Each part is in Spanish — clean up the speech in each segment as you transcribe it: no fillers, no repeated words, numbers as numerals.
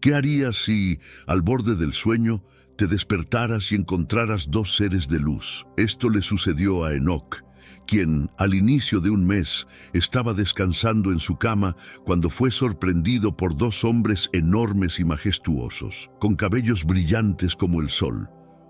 ¿Qué harías si, al borde del sueño, te despertaras y encontraras dos seres de luz? Esto le sucedió a Enoc, quien, al inicio de un mes, estaba descansando en su cama cuando fue sorprendido por dos hombres enormes y majestuosos, con cabellos brillantes como el sol,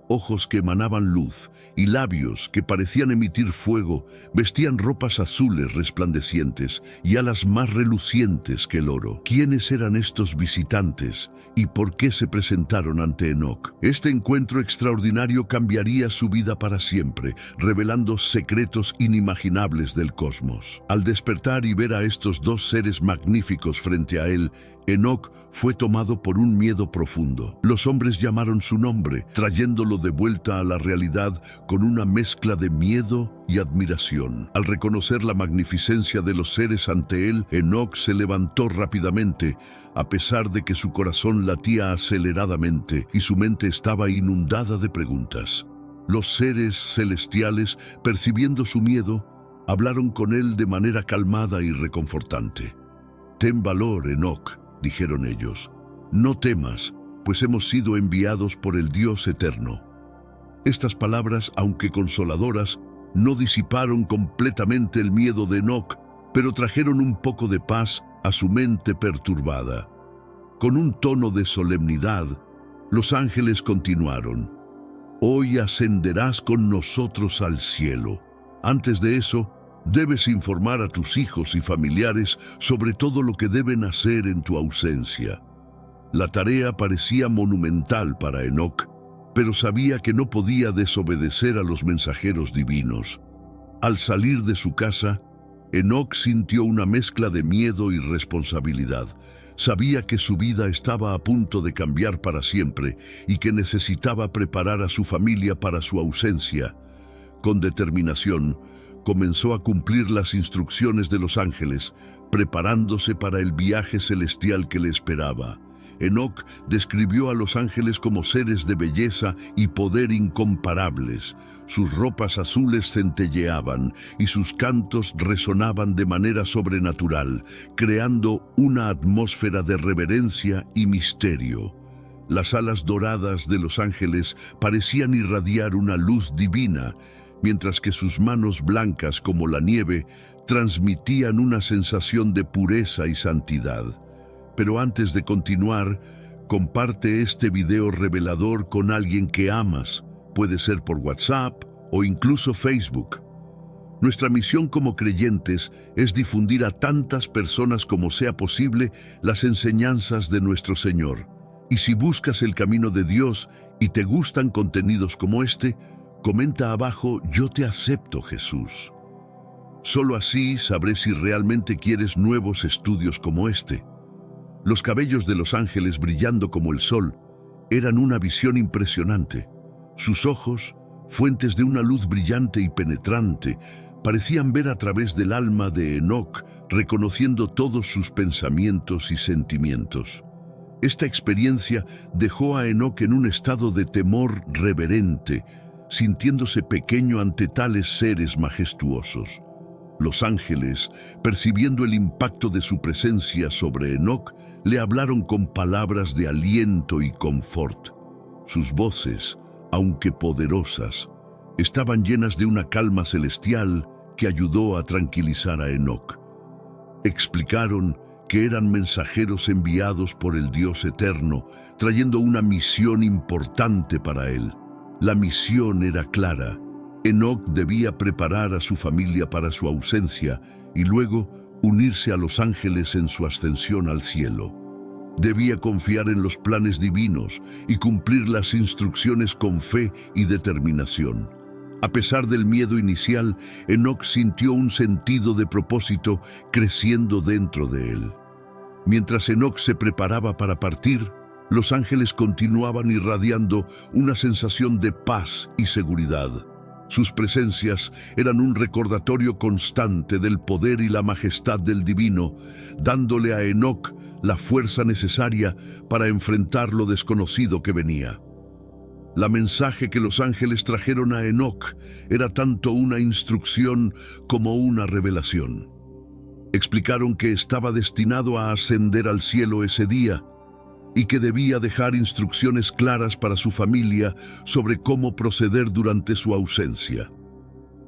ojos que emanaban luz y labios que parecían emitir fuego. Vestían ropas azules resplandecientes y alas más relucientes que el oro. ¿Quiénes eran estos visitantes y por qué se presentaron ante Enoc? Este encuentro extraordinario cambiaría su vida para siempre, revelando secretos inimaginables del cosmos. Al despertar y ver a estos dos seres magníficos frente a él, Enoc fue tomado por un miedo profundo. Los hombres llamaron su nombre, trayéndolo de vuelta a la realidad con una mezcla de miedo y admiración. Al reconocer la magnificencia de los seres ante él, Enoc se levantó rápidamente, a pesar de que su corazón latía aceleradamente y su mente estaba inundada de preguntas. Los seres celestiales, percibiendo su miedo, hablaron con él de manera calmada y reconfortante. «Ten valor, Enoc», dijeron ellos. «No temas, pues hemos sido enviados por el Dios eterno». Estas palabras, aunque consoladoras, no disiparon completamente el miedo de Enoc, pero trajeron un poco de paz a su mente perturbada. Con un tono de solemnidad, los ángeles continuaron: «Hoy ascenderás con nosotros al cielo. Antes de eso, debes informar a tus hijos y familiares sobre todo lo que deben hacer en tu ausencia». La tarea parecía monumental para Enoc, pero sabía que no podía desobedecer a los mensajeros divinos. Al salir de su casa, Enoc sintió una mezcla de miedo y responsabilidad. Sabía que su vida estaba a punto de cambiar para siempre y que necesitaba preparar a su familia para su ausencia. Con determinación, comenzó a cumplir las instrucciones de los ángeles, preparándose para el viaje celestial que le esperaba. Enoc describió a los ángeles como seres de belleza y poder incomparables. Sus ropas azules centelleaban y sus cantos resonaban de manera sobrenatural, creando una atmósfera de reverencia y misterio. Las alas doradas de los ángeles parecían irradiar una luz divina, mientras que sus manos blancas como la nieve transmitían una sensación de pureza y santidad. Pero antes de continuar, comparte este video revelador con alguien que amas. Puede ser por WhatsApp o incluso Facebook. Nuestra misión como creyentes es difundir a tantas personas como sea posible las enseñanzas de nuestro Señor. Y si buscas el camino de Dios y te gustan contenidos como este, comenta abajo: «Yo te acepto, Jesús». Solo así sabré si realmente quieres nuevos estudios como este. Los cabellos de los ángeles, brillando como el sol, eran una visión impresionante. Sus ojos, fuentes de una luz brillante y penetrante, parecían ver a través del alma de Enoc, reconociendo todos sus pensamientos y sentimientos. Esta experiencia dejó a Enoc en un estado de temor reverente, sintiéndose pequeño ante tales seres majestuosos. Los ángeles, percibiendo el impacto de su presencia sobre Enoc, le hablaron con palabras de aliento y confort. Sus voces, aunque poderosas, estaban llenas de una calma celestial que ayudó a tranquilizar a Enoc. Explicaron que eran mensajeros enviados por el Dios eterno, trayendo una misión importante para él. La misión era clara. Enoc debía preparar a su familia para su ausencia y luego unirse a los ángeles en su ascensión al cielo. Debía confiar en los planes divinos y cumplir las instrucciones con fe y determinación. A pesar del miedo inicial, Enoc sintió un sentido de propósito creciendo dentro de él. Mientras Enoc se preparaba para partir, los ángeles continuaban irradiando una sensación de paz y seguridad. Sus presencias eran un recordatorio constante del poder y la majestad del divino, dándole a Enoc la fuerza necesaria para enfrentar lo desconocido que venía. La mensaje que los ángeles trajeron a Enoc era tanto una instrucción como una revelación. Explicaron que estaba destinado a ascender al cielo ese día, y que debía dejar instrucciones claras para su familia sobre cómo proceder durante su ausencia.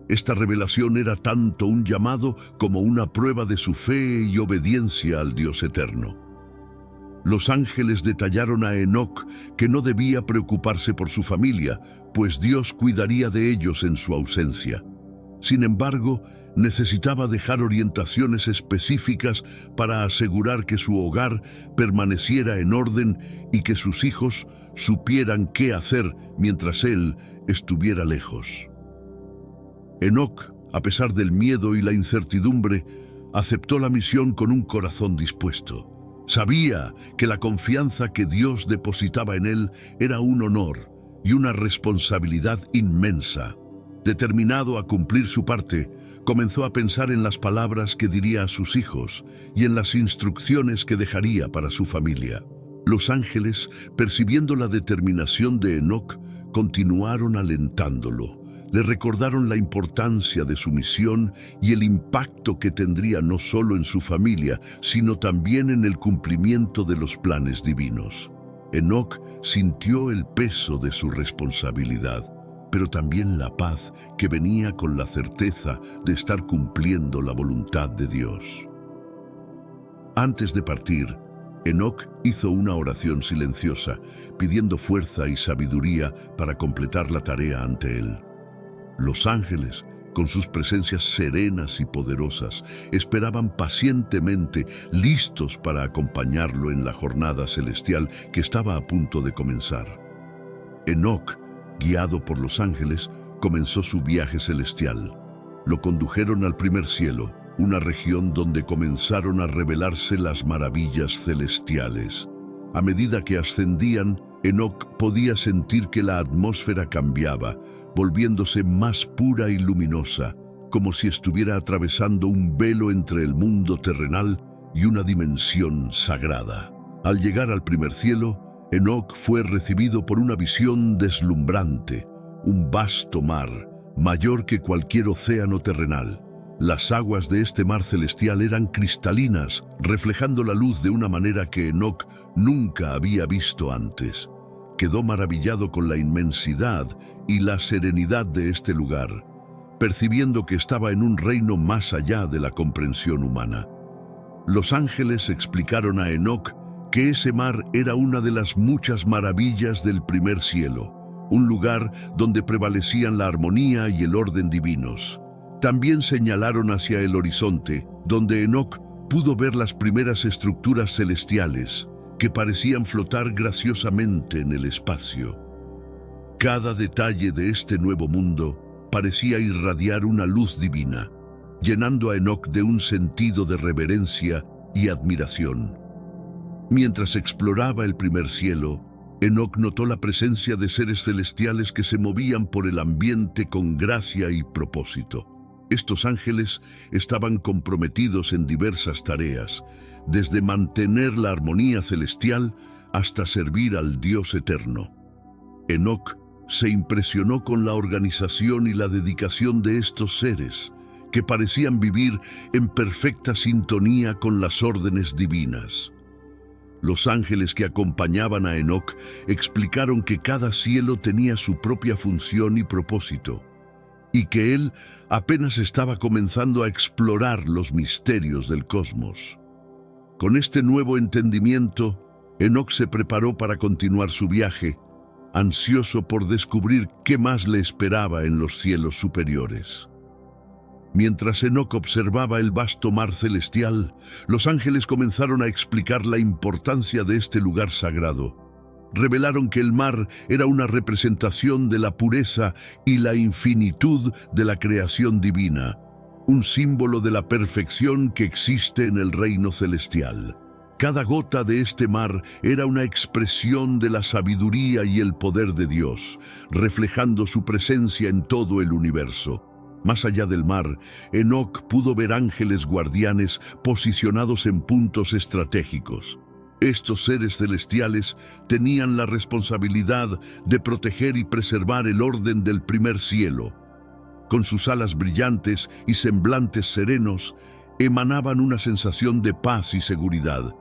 Esta revelación era tanto un llamado como una prueba de su fe y obediencia al Dios eterno. Los ángeles detallaron a Enoc que no debía preocuparse por su familia, pues Dios cuidaría de ellos en su ausencia. Sin embargo, necesitaba dejar orientaciones específicas para asegurar que su hogar permaneciera en orden y que sus hijos supieran qué hacer mientras él estuviera lejos. Enoc, a pesar del miedo y la incertidumbre, aceptó la misión con un corazón dispuesto. Sabía que la confianza que Dios depositaba en él era un honor y una responsabilidad inmensa. Determinado a cumplir su parte, comenzó a pensar en las palabras que diría a sus hijos y en las instrucciones que dejaría para su familia. Los ángeles, percibiendo la determinación de Enoc, continuaron alentándolo. Le recordaron la importancia de su misión y el impacto que tendría no solo en su familia, sino también en el cumplimiento de los planes divinos. Enoc sintió el peso de su responsabilidad, pero también la paz que venía con la certeza de estar cumpliendo la voluntad de Dios. Antes de partir, Enoc hizo una oración silenciosa, pidiendo fuerza y sabiduría para completar la tarea ante él. Los ángeles, con sus presencias serenas y poderosas, esperaban pacientemente, listos para acompañarlo en la jornada celestial que estaba a punto de comenzar. Enoc, guiado por los ángeles, comenzó su viaje celestial. Lo condujeron al primer cielo, una región donde comenzaron a revelarse las maravillas celestiales. A medida que ascendían, Enoc podía sentir que la atmósfera cambiaba, volviéndose más pura y luminosa, como si estuviera atravesando un velo entre el mundo terrenal y una dimensión sagrada. Al llegar al primer cielo, Enoc fue recibido por una visión deslumbrante, un vasto mar, mayor que cualquier océano terrenal. Las aguas de este mar celestial eran cristalinas, reflejando la luz de una manera que Enoc nunca había visto antes. Quedó maravillado con la inmensidad y la serenidad de este lugar, percibiendo que estaba en un reino más allá de la comprensión humana. Los ángeles explicaron a Enoc que ese mar era una de las muchas maravillas del primer cielo, un lugar donde prevalecían la armonía y el orden divinos. También señalaron hacia el horizonte, donde Enoc pudo ver las primeras estructuras celestiales, que parecían flotar graciosamente en el espacio. Cada detalle de este nuevo mundo parecía irradiar una luz divina, llenando a Enoc de un sentido de reverencia y admiración. Mientras exploraba el primer cielo, Enoc notó la presencia de seres celestiales que se movían por el ambiente con gracia y propósito. Estos ángeles estaban comprometidos en diversas tareas, desde mantener la armonía celestial hasta servir al Dios eterno. Enoc se impresionó con la organización y la dedicación de estos seres, que parecían vivir en perfecta sintonía con las órdenes divinas. Los ángeles que acompañaban a Enoc explicaron que cada cielo tenía su propia función y propósito, y que él apenas estaba comenzando a explorar los misterios del cosmos. Con este nuevo entendimiento, Enoc se preparó para continuar su viaje, ansioso por descubrir qué más le esperaba en los cielos superiores. Mientras Enoc observaba el vasto mar celestial, los ángeles comenzaron a explicar la importancia de este lugar sagrado. Revelaron que el mar era una representación de la pureza y la infinitud de la creación divina, un símbolo de la perfección que existe en el reino celestial. Cada gota de este mar era una expresión de la sabiduría y el poder de Dios, reflejando su presencia en todo el universo. Más allá del mar, Enoc pudo ver ángeles guardianes posicionados en puntos estratégicos. Estos seres celestiales tenían la responsabilidad de proteger y preservar el orden del primer cielo. Con sus alas brillantes y semblantes serenos, emanaban una sensación de paz y seguridad.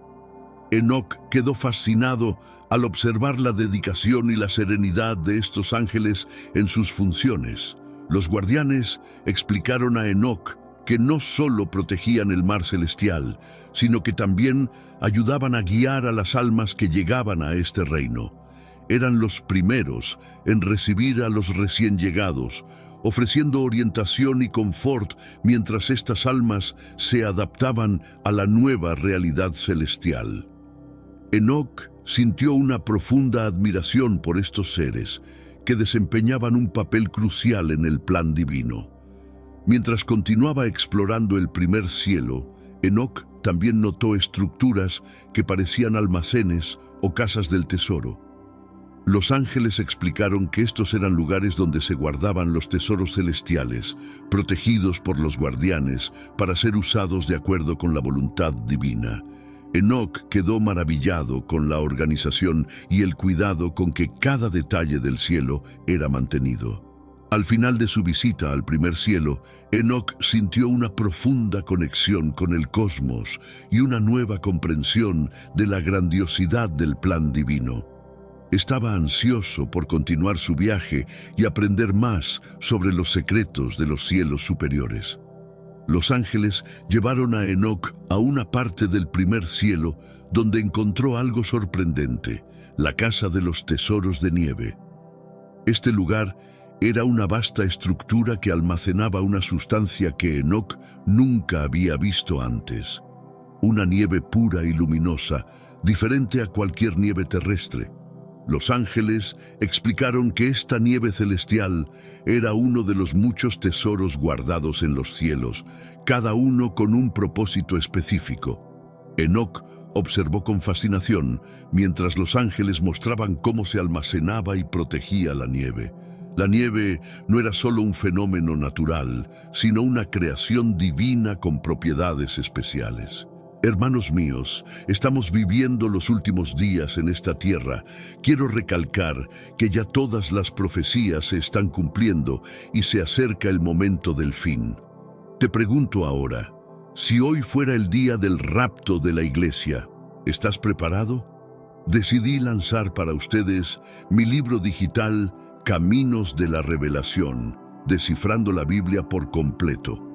Enoc quedó fascinado al observar la dedicación y la serenidad de estos ángeles en sus funciones. Los guardianes explicaron a Enoc que no solo protegían el mar celestial, sino que también ayudaban a guiar a las almas que llegaban a este reino. Eran los primeros en recibir a los recién llegados, ofreciendo orientación y confort mientras estas almas se adaptaban a la nueva realidad celestial. Enoc sintió una profunda admiración por estos seres, que desempeñaban un papel crucial en el plan divino. Mientras continuaba explorando el primer cielo, Enoc también notó estructuras que parecían almacenes o casas del tesoro. Los ángeles explicaron que estos eran lugares donde se guardaban los tesoros celestiales, protegidos por los guardianes para ser usados de acuerdo con la voluntad divina. Enoc quedó maravillado con la organización y el cuidado con que cada detalle del cielo era mantenido. Al final de su visita al primer cielo, Enoc sintió una profunda conexión con el cosmos y una nueva comprensión de la grandiosidad del plan divino. Estaba ansioso por continuar su viaje y aprender más sobre los secretos de los cielos superiores. Los ángeles llevaron a Enoc a una parte del primer cielo donde encontró algo sorprendente: la casa de los tesoros de nieve. Este lugar era una vasta estructura que almacenaba una sustancia que Enoc nunca había visto antes. Una nieve pura y luminosa, diferente a cualquier nieve terrestre. Los ángeles explicaron que esta nieve celestial era uno de los muchos tesoros guardados en los cielos, cada uno con un propósito específico. Enoc observó con fascinación mientras los ángeles mostraban cómo se almacenaba y protegía la nieve. La nieve no era solo un fenómeno natural, sino una creación divina con propiedades especiales. Hermanos míos, estamos viviendo los últimos días en esta tierra. Quiero recalcar que ya todas las profecías se están cumpliendo y se acerca el momento del fin. Te pregunto ahora, si hoy fuera el día del rapto de la iglesia, ¿estás preparado? Decidí lanzar para ustedes mi libro digital Caminos de la Revelación, descifrando la Biblia por completo.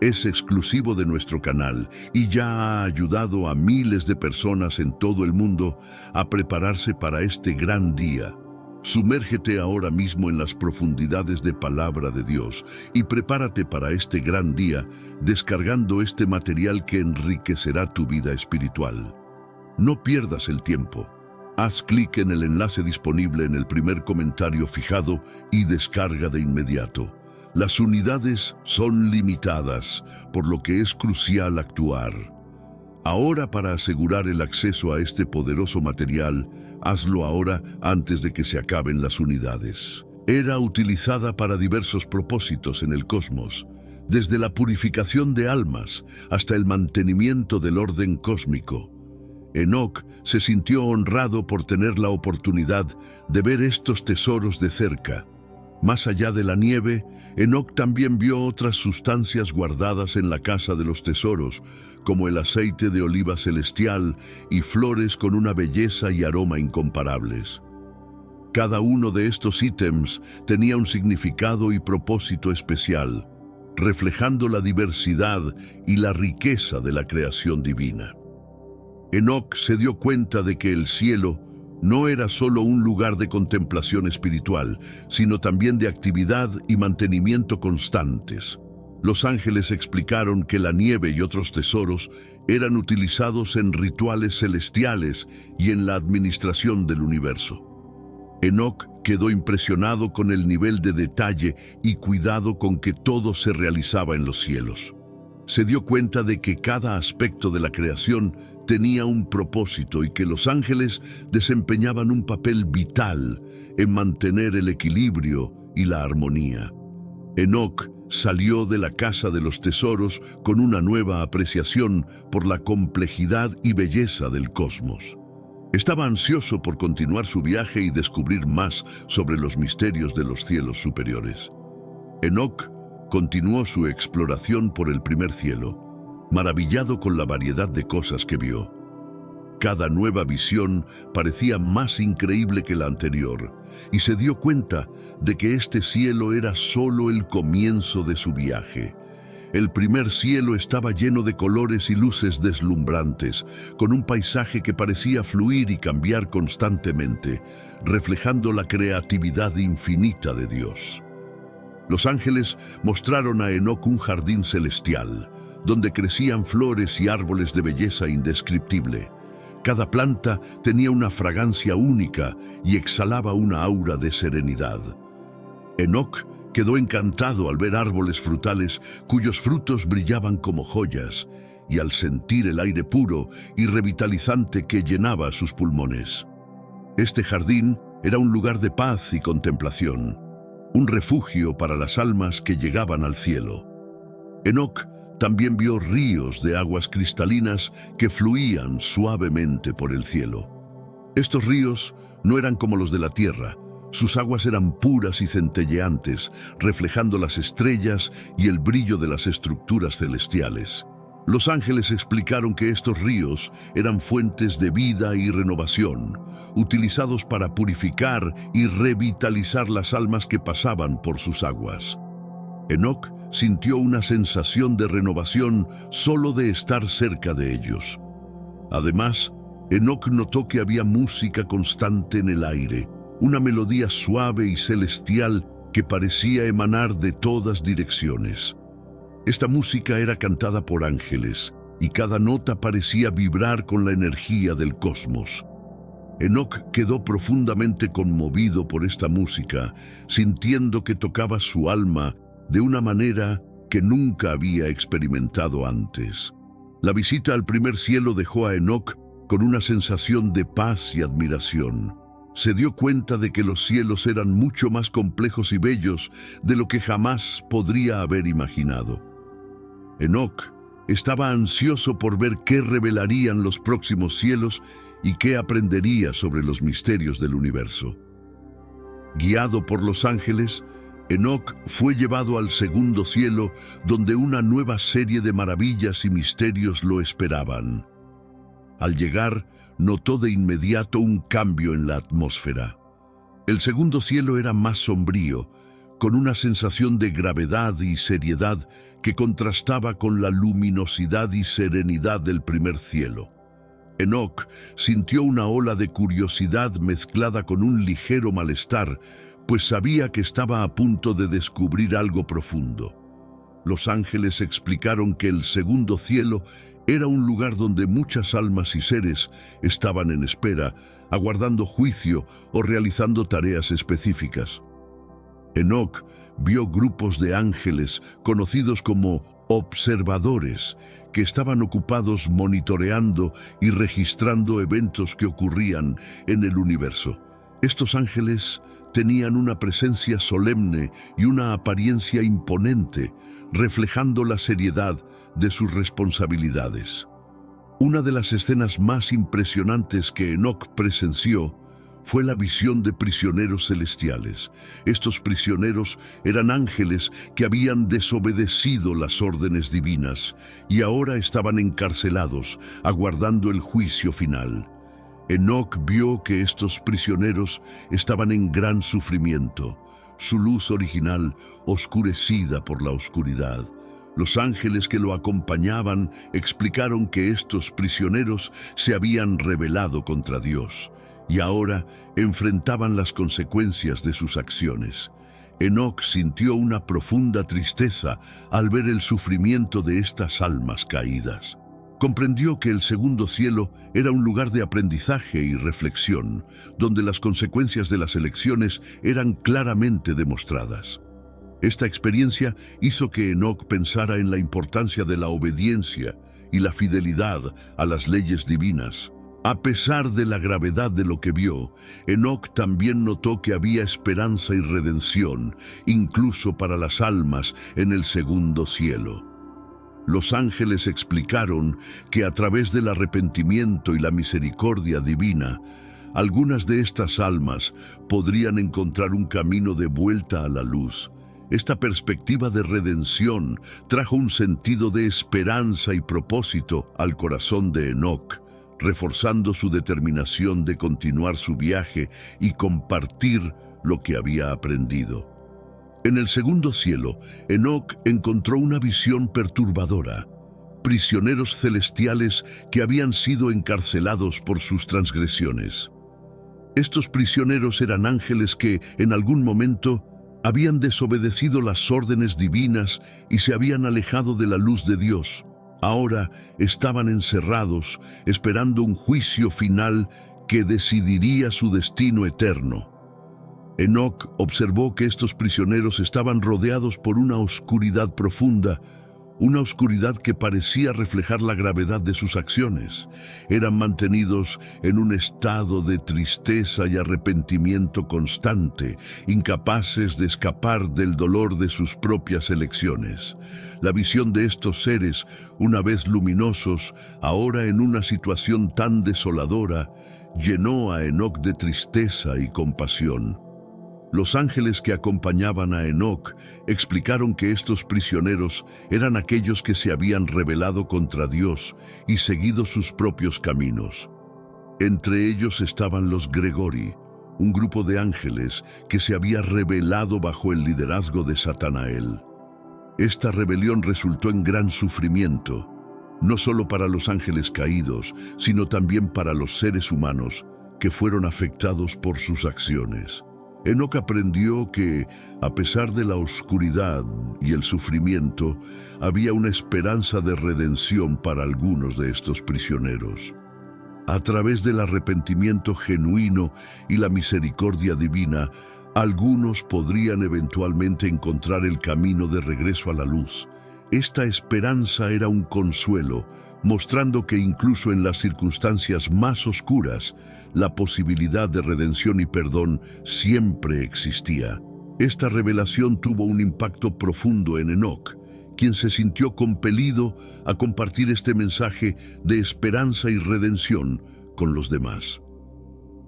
Es exclusivo de nuestro canal y ya ha ayudado a miles de personas en todo el mundo a prepararse para este gran día. Sumérgete ahora mismo en las profundidades de Palabra de Dios y prepárate para este gran día descargando este material que enriquecerá tu vida espiritual. No pierdas el tiempo. Haz clic en el enlace disponible en el primer comentario fijado y descarga de inmediato. Las unidades son limitadas, por lo que es crucial actuar. Ahora, para asegurar el acceso a este poderoso material, hazlo ahora antes de que se acaben las unidades. Era utilizada para diversos propósitos en el cosmos, desde la purificación de almas hasta el mantenimiento del orden cósmico. Enoc se sintió honrado por tener la oportunidad de ver estos tesoros de cerca. Más allá de la nieve, Enoc también vio otras sustancias guardadas en la casa de los tesoros, como el aceite de oliva celestial y flores con una belleza y aroma incomparables. Cada uno de estos ítems tenía un significado y propósito especial, reflejando la diversidad y la riqueza de la creación divina. Enoc se dio cuenta de que el cielo no era solo un lugar de contemplación espiritual, sino también de actividad y mantenimiento constantes. Los ángeles explicaron que la nieve y otros tesoros eran utilizados en rituales celestiales y en la administración del universo. Enoc quedó impresionado con el nivel de detalle y cuidado con que todo se realizaba en los cielos. Se dio cuenta de que cada aspecto de la creación tenía un propósito y que los ángeles desempeñaban un papel vital en mantener el equilibrio y la armonía. Enoc salió de la casa de los tesoros con una nueva apreciación por la complejidad y belleza del cosmos. Estaba ansioso por continuar su viaje y descubrir más sobre los misterios de los cielos superiores. Enoc continuó su exploración por el primer cielo, maravillado con la variedad de cosas que vio. Cada nueva visión parecía más increíble que la anterior, y se dio cuenta de que este cielo era solo el comienzo de su viaje. El primer cielo estaba lleno de colores y luces deslumbrantes, con un paisaje que parecía fluir y cambiar constantemente, reflejando la creatividad infinita de Dios. Los ángeles mostraron a Enoc un jardín celestial, donde crecían flores y árboles de belleza indescriptible. Cada planta tenía una fragancia única y exhalaba una aura de serenidad. Enoc quedó encantado al ver árboles frutales cuyos frutos brillaban como joyas y al sentir el aire puro y revitalizante que llenaba sus pulmones. Este jardín era un lugar de paz y contemplación, un refugio para las almas que llegaban al cielo. Enoc también vio ríos de aguas cristalinas que fluían suavemente por el cielo. Estos ríos no eran como los de la tierra. Sus aguas eran puras y centelleantes, reflejando las estrellas y el brillo de las estructuras celestiales. Los ángeles explicaron que estos ríos eran fuentes de vida y renovación, utilizados para purificar y revitalizar las almas que pasaban por sus aguas. Enoc sintió una sensación de renovación solo de estar cerca de ellos. Además, Enoc notó que había música constante en el aire, una melodía suave y celestial que parecía emanar de todas direcciones. Esta música era cantada por ángeles, y cada nota parecía vibrar con la energía del cosmos. Enoc quedó profundamente conmovido por esta música, sintiendo que tocaba su alma de una manera que nunca había experimentado antes. La visita al primer cielo dejó a Enoc con una sensación de paz y admiración. Se dio cuenta de que los cielos eran mucho más complejos y bellos de lo que jamás podría haber imaginado. Enoc estaba ansioso por ver qué revelarían los próximos cielos y qué aprendería sobre los misterios del universo. Guiado por los ángeles, Enoc fue llevado al segundo cielo, donde una nueva serie de maravillas y misterios lo esperaban. Al llegar, notó de inmediato un cambio en la atmósfera. El segundo cielo era más sombrío, con una sensación de gravedad y seriedad que contrastaba con la luminosidad y serenidad del primer cielo. Enoc sintió una ola de curiosidad mezclada con un ligero malestar, pues sabía que estaba a punto de descubrir algo profundo. Los ángeles explicaron que el segundo cielo era un lugar donde muchas almas y seres estaban en espera, aguardando juicio o realizando tareas específicas. Enoc vio grupos de ángeles conocidos como observadores que estaban ocupados monitoreando y registrando eventos que ocurrían en el universo. Estos ángeles tenían una presencia solemne y una apariencia imponente, reflejando la seriedad de sus responsabilidades. Una de las escenas más impresionantes que Enoc presenció fue la visión de prisioneros celestiales. Estos prisioneros eran ángeles que habían desobedecido las órdenes divinas y ahora estaban encarcelados, aguardando el juicio final. Enoc vio que estos prisioneros estaban en gran sufrimiento, su luz original oscurecida por la oscuridad. Los ángeles que lo acompañaban explicaron que estos prisioneros se habían rebelado contra Dios y ahora enfrentaban las consecuencias de sus acciones. Enoc sintió una profunda tristeza al ver el sufrimiento de estas almas caídas. Comprendió que el segundo cielo era un lugar de aprendizaje y reflexión, donde las consecuencias de las elecciones eran claramente demostradas. Esta experiencia hizo que Enoc pensara en la importancia de la obediencia y la fidelidad a las leyes divinas. A pesar de la gravedad de lo que vio, Enoc también notó que había esperanza y redención, incluso para las almas en el segundo cielo. Los ángeles explicaron que a través del arrepentimiento y la misericordia divina, algunas de estas almas podrían encontrar un camino de vuelta a la luz. Esta perspectiva de redención trajo un sentido de esperanza y propósito al corazón de Enoc, reforzando su determinación de continuar su viaje y compartir lo que había aprendido. En el segundo cielo, Enoc encontró una visión perturbadora: prisioneros celestiales que habían sido encarcelados por sus transgresiones. Estos prisioneros eran ángeles que, en algún momento, habían desobedecido las órdenes divinas y se habían alejado de la luz de Dios. Ahora estaban encerrados, esperando un juicio final que decidiría su destino eterno. Enoc observó que estos prisioneros estaban rodeados por una oscuridad profunda, una oscuridad que parecía reflejar la gravedad de sus acciones. Eran mantenidos en un estado de tristeza y arrepentimiento constante, incapaces de escapar del dolor de sus propias elecciones. La visión de estos seres, una vez luminosos, ahora en una situación tan desoladora, llenó a Enoc de tristeza y compasión. Los ángeles que acompañaban a Enoc explicaron que estos prisioneros eran aquellos que se habían rebelado contra Dios y seguido sus propios caminos. Entre ellos estaban los Gregori, un grupo de ángeles que se había rebelado bajo el liderazgo de Satanael. Esta rebelión resultó en gran sufrimiento, no solo para los ángeles caídos, sino también para los seres humanos que fueron afectados por sus acciones. Enoc aprendió que, a pesar de la oscuridad y el sufrimiento, había una esperanza de redención para algunos de estos prisioneros. A través del arrepentimiento genuino y la misericordia divina, algunos podrían eventualmente encontrar el camino de regreso a la luz. Esta esperanza era un consuelo, mostrando que incluso en las circunstancias más oscuras, la posibilidad de redención y perdón siempre existía. Esta revelación tuvo un impacto profundo en Enoc, quien se sintió compelido a compartir este mensaje de esperanza y redención con los demás.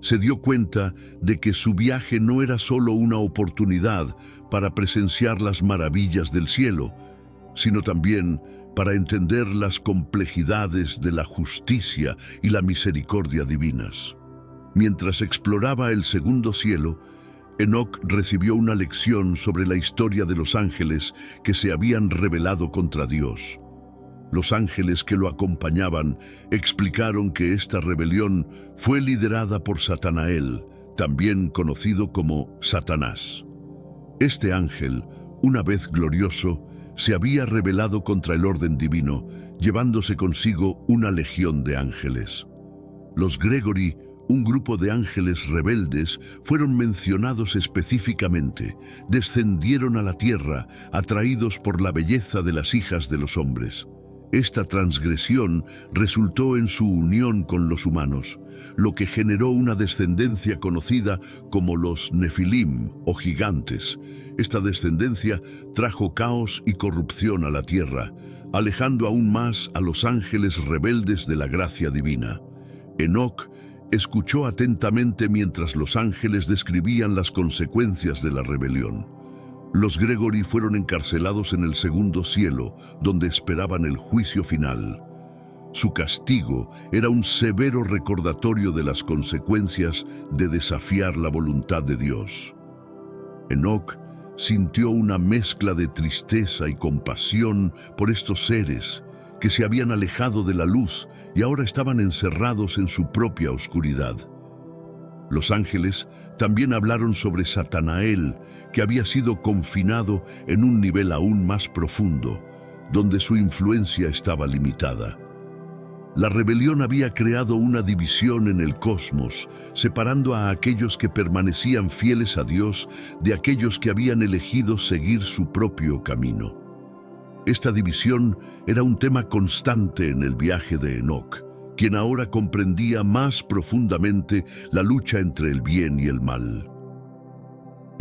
Se dio cuenta de que su viaje no era solo una oportunidad para presenciar las maravillas del cielo, sino también para entender las complejidades de la justicia y la misericordia divinas. Mientras exploraba el segundo cielo, Enoc recibió una lección sobre la historia de los ángeles que se habían rebelado contra Dios. Los ángeles que lo acompañaban explicaron que esta rebelión fue liderada por Satanael, también conocido como Satanás. Este ángel, una vez glorioso, se había rebelado contra el orden divino, llevándose consigo una legión de ángeles. Los Gregori, un grupo de ángeles rebeldes, fueron mencionados específicamente. Descendieron a la tierra, atraídos por la belleza de las hijas de los hombres. Esta transgresión resultó en su unión con los humanos, lo que generó una descendencia conocida como los Nefilim o gigantes. Esta descendencia trajo caos y corrupción a la tierra, alejando aún más a los ángeles rebeldes de la gracia divina. Enoc escuchó atentamente mientras los ángeles describían las consecuencias de la rebelión. Los Gregori fueron encarcelados en el segundo cielo, donde esperaban el juicio final. Su castigo era un severo recordatorio de las consecuencias de desafiar la voluntad de Dios. Enoc sintió una mezcla de tristeza y compasión por estos seres que se habían alejado de la luz y ahora estaban encerrados en su propia oscuridad. Los ángeles también hablaron sobre Satanael, que había sido confinado en un nivel aún más profundo, donde su influencia estaba limitada. La rebelión había creado una división en el cosmos, separando a aquellos que permanecían fieles a Dios de aquellos que habían elegido seguir su propio camino. Esta división era un tema constante en el viaje de Enoc, quien ahora comprendía más profundamente la lucha entre el bien y el mal.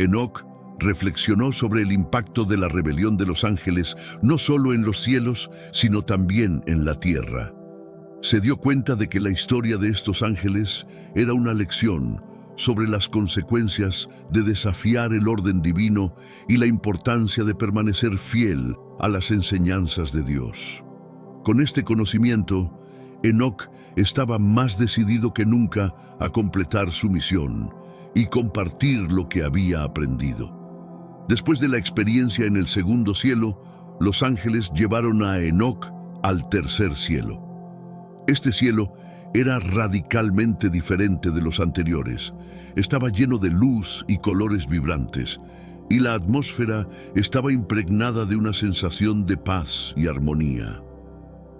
Enoc reflexionó sobre el impacto de la rebelión de los ángeles no solo en los cielos, sino también en la tierra. Se dio cuenta de que la historia de estos ángeles era una lección sobre las consecuencias de desafiar el orden divino y la importancia de permanecer fiel a las enseñanzas de Dios. Con este conocimiento, Enoc estaba más decidido que nunca a completar su misión y compartir lo que había aprendido. Después de la experiencia en el segundo cielo, los ángeles llevaron a Enoc al tercer cielo. Este cielo era radicalmente diferente de los anteriores. Estaba lleno de luz y colores vibrantes, y la atmósfera estaba impregnada de una sensación de paz y armonía.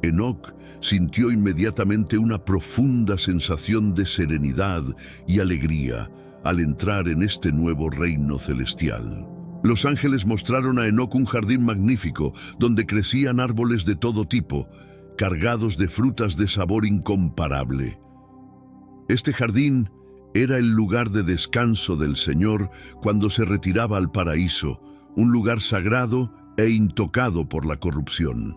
Enoc sintió inmediatamente una profunda sensación de serenidad y alegría al entrar en este nuevo reino celestial. Los ángeles mostraron a Enoc un jardín magnífico donde crecían árboles de todo tipo, cargados de frutas de sabor incomparable. Este jardín era el lugar de descanso del Señor cuando se retiraba al paraíso, un lugar sagrado e intocado por la corrupción.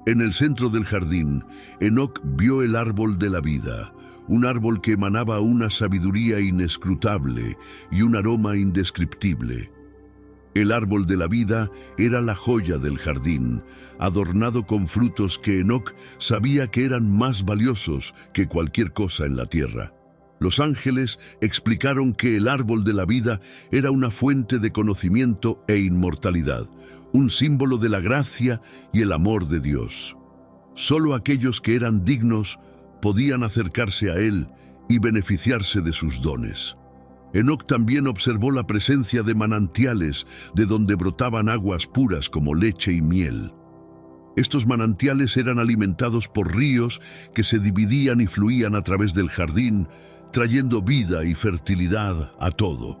En el centro del jardín, Enoc vio el árbol de la vida, un árbol que emanaba una sabiduría inescrutable y un aroma indescriptible. El árbol de la vida era la joya del jardín, adornado con frutos que Enoc sabía que eran más valiosos que cualquier cosa en la tierra. Los ángeles explicaron que el árbol de la vida era una fuente de conocimiento e inmortalidad, un símbolo de la gracia y el amor de Dios. Solo aquellos que eran dignos podían acercarse a Él y beneficiarse de sus dones. Enoc también observó la presencia de manantiales de donde brotaban aguas puras como leche y miel. Estos manantiales eran alimentados por ríos que se dividían y fluían a través del jardín, trayendo vida y fertilidad a todo.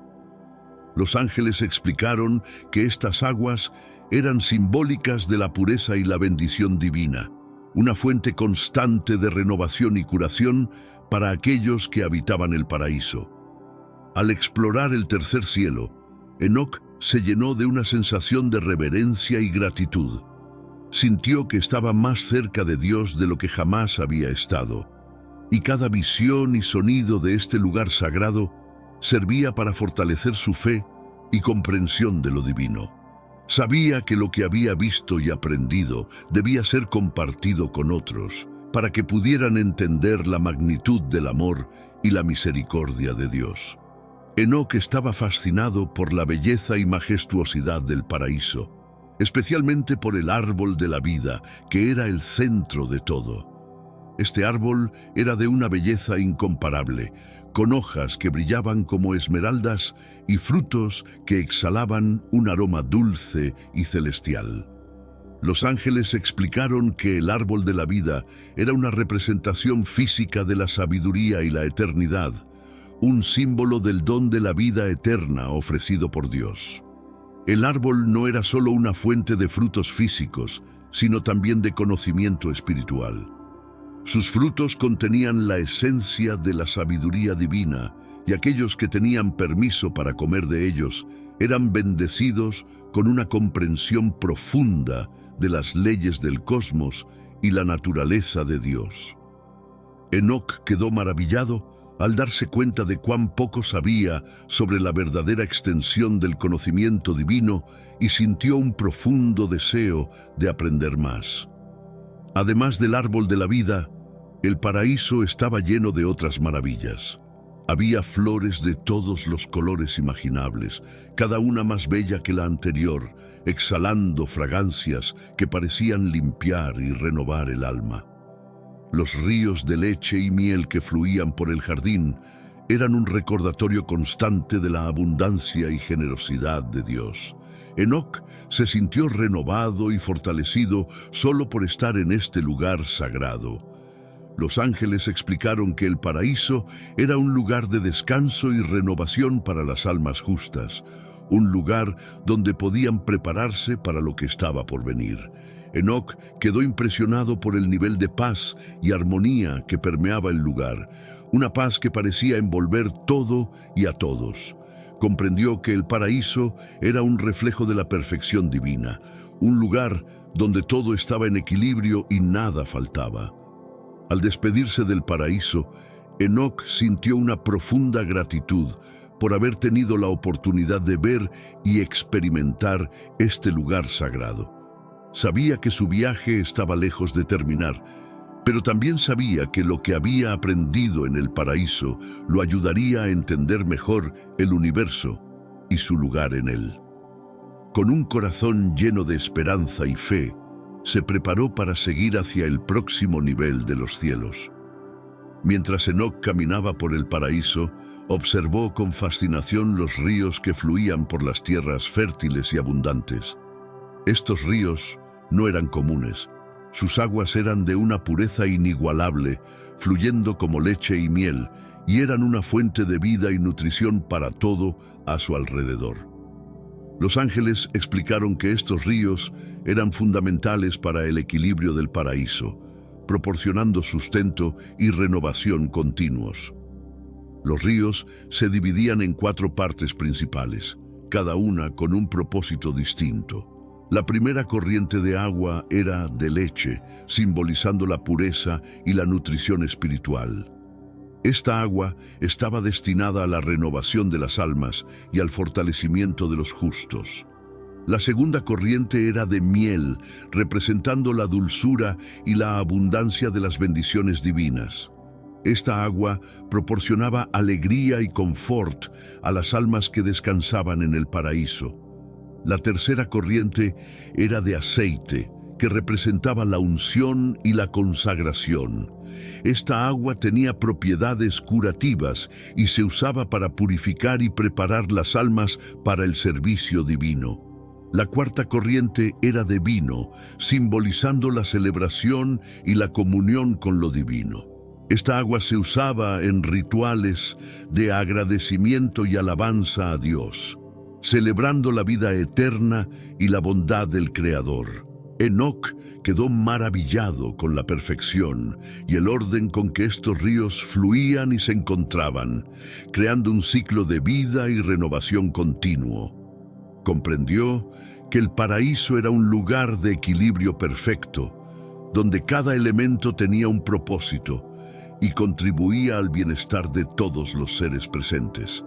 Los ángeles explicaron que estas aguas eran simbólicas de la pureza y la bendición divina, una fuente constante de renovación y curación para aquellos que habitaban el paraíso. Al explorar el tercer cielo, Enoc se llenó de una sensación de reverencia y gratitud. Sintió que estaba más cerca de Dios de lo que jamás había estado, y cada visión y sonido de este lugar sagrado servía para fortalecer su fe y comprensión de lo divino. Sabía que lo que había visto y aprendido debía ser compartido con otros, para que pudieran entender la magnitud del amor y la misericordia de Dios. Enoc estaba fascinado por la belleza y majestuosidad del paraíso, especialmente por el árbol de la vida, que era el centro de todo. Este árbol era de una belleza incomparable, con hojas que brillaban como esmeraldas y frutos que exhalaban un aroma dulce y celestial. Los ángeles explicaron que el árbol de la vida era una representación física de la sabiduría y la eternidad, un símbolo del don de la vida eterna ofrecido por Dios. El árbol no era solo una fuente de frutos físicos, sino también de conocimiento espiritual. Sus frutos contenían la esencia de la sabiduría divina, y aquellos que tenían permiso para comer de ellos eran bendecidos con una comprensión profunda de las leyes del cosmos y la naturaleza de Dios. Enoc quedó maravillado al darse cuenta de cuán poco sabía sobre la verdadera extensión del conocimiento divino y sintió un profundo deseo de aprender más. Además del árbol de la vida, el paraíso estaba lleno de otras maravillas. Había flores de todos los colores imaginables, cada una más bella que la anterior, exhalando fragancias que parecían limpiar y renovar el alma. Los ríos de leche y miel que fluían por el jardín eran un recordatorio constante de la abundancia y generosidad de Dios. Enoc se sintió renovado y fortalecido solo por estar en este lugar sagrado. Los ángeles explicaron que el paraíso era un lugar de descanso y renovación para las almas justas, un lugar donde podían prepararse para lo que estaba por venir. Enoc quedó impresionado por el nivel de paz y armonía que permeaba el lugar, una paz que parecía envolver todo y a todos. Comprendió que el paraíso era un reflejo de la perfección divina, un lugar donde todo estaba en equilibrio y nada faltaba. Al despedirse del paraíso, Enoc sintió una profunda gratitud por haber tenido la oportunidad de ver y experimentar este lugar sagrado. Sabía que su viaje estaba lejos de terminar, pero también sabía que lo que había aprendido en el paraíso lo ayudaría a entender mejor el universo y su lugar en él. Con un corazón lleno de esperanza y fe, se preparó para seguir hacia el próximo nivel de los cielos. Mientras Enoc caminaba por el paraíso, observó con fascinación los ríos que fluían por las tierras fértiles y abundantes. Estos ríos no eran comunes. Sus aguas eran de una pureza inigualable, fluyendo como leche y miel, y eran una fuente de vida y nutrición para todo a su alrededor. Los ángeles explicaron que estos ríos eran fundamentales para el equilibrio del paraíso, proporcionando sustento y renovación continuos. Los ríos se dividían en 4 partes principales, cada una con un propósito distinto. La primera corriente de agua era de leche, simbolizando la pureza y la nutrición espiritual. Esta agua estaba destinada a la renovación de las almas y al fortalecimiento de los justos. La segunda corriente era de miel, representando la dulzura y la abundancia de las bendiciones divinas. Esta agua proporcionaba alegría y confort a las almas que descansaban en el paraíso. La tercera corriente era de aceite, que representaba la unción y la consagración. Esta agua tenía propiedades curativas y se usaba para purificar y preparar las almas para el servicio divino. La cuarta corriente era de vino, simbolizando la celebración y la comunión con lo divino. Esta agua se usaba en rituales de agradecimiento y alabanza a Dios, celebrando la vida eterna y la bondad del Creador. Enoc quedó maravillado con la perfección y el orden con que estos ríos fluían y se encontraban, creando un ciclo de vida y renovación continuo. Comprendió que el paraíso era un lugar de equilibrio perfecto, donde cada elemento tenía un propósito y contribuía al bienestar de todos los seres presentes.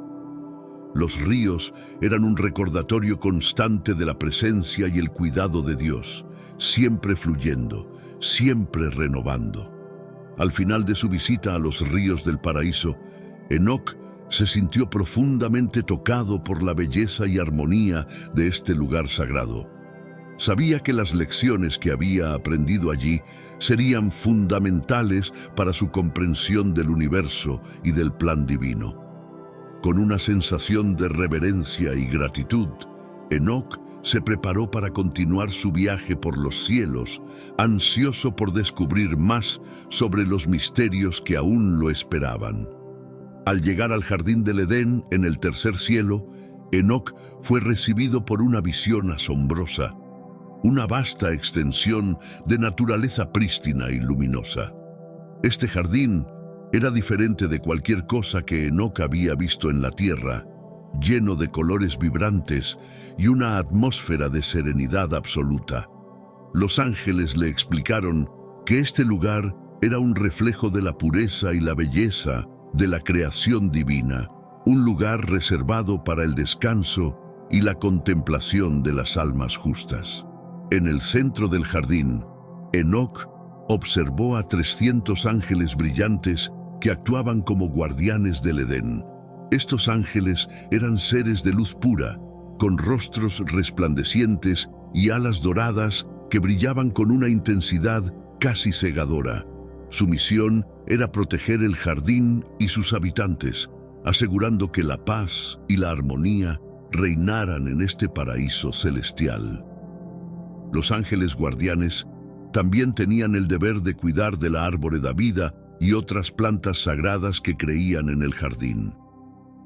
Los ríos eran un recordatorio constante de la presencia y el cuidado de Dios, siempre fluyendo, siempre renovando. Al final de su visita a los ríos del paraíso, Enoc se sintió profundamente tocado por la belleza y armonía de este lugar sagrado. Sabía que las lecciones que había aprendido allí serían fundamentales para su comprensión del universo y del plan divino. Con una sensación de reverencia y gratitud, Enoc se preparó para continuar su viaje por los cielos, ansioso por descubrir más sobre los misterios que aún lo esperaban. Al llegar al jardín del Edén, en el tercer cielo, Enoc fue recibido por una visión asombrosa, una vasta extensión de naturaleza prístina y luminosa. Este jardín era diferente de cualquier cosa que Enoc había visto en la tierra, lleno de colores vibrantes y una atmósfera de serenidad absoluta. Los ángeles le explicaron que este lugar era un reflejo de la pureza y la belleza de la creación divina, un lugar reservado para el descanso y la contemplación de las almas justas. En el centro del jardín, Enoc observó a 300 ángeles brillantes que actuaban como guardianes del Edén. Estos ángeles eran seres de luz pura, con rostros resplandecientes y alas doradas que brillaban con una intensidad casi cegadora. Su misión era proteger el jardín y sus habitantes, asegurando que la paz y la armonía reinaran en este paraíso celestial. Los ángeles guardianes también tenían el deber de cuidar de la árbore vida y otras plantas sagradas que creían en el jardín.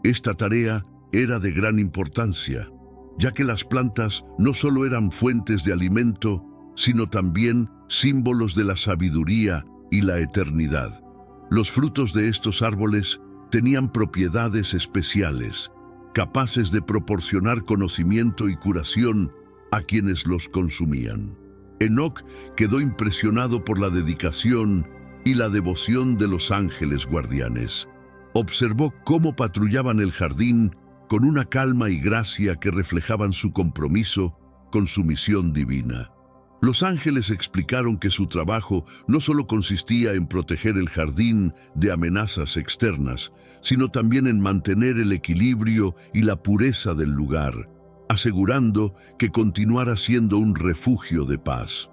Esta tarea era de gran importancia, ya que las plantas no solo eran fuentes de alimento, sino también símbolos de la sabiduría y la eternidad. Los frutos de estos árboles tenían propiedades especiales, capaces de proporcionar conocimiento y curación a quienes los consumían. Enoc quedó impresionado por la dedicación y la devoción de los ángeles guardianes. Observó cómo patrullaban el jardín con una calma y gracia que reflejaban su compromiso con su misión divina. Los ángeles explicaron que su trabajo no solo consistía en proteger el jardín de amenazas externas, sino también en mantener el equilibrio y la pureza del lugar, asegurando que continuara siendo un refugio de paz.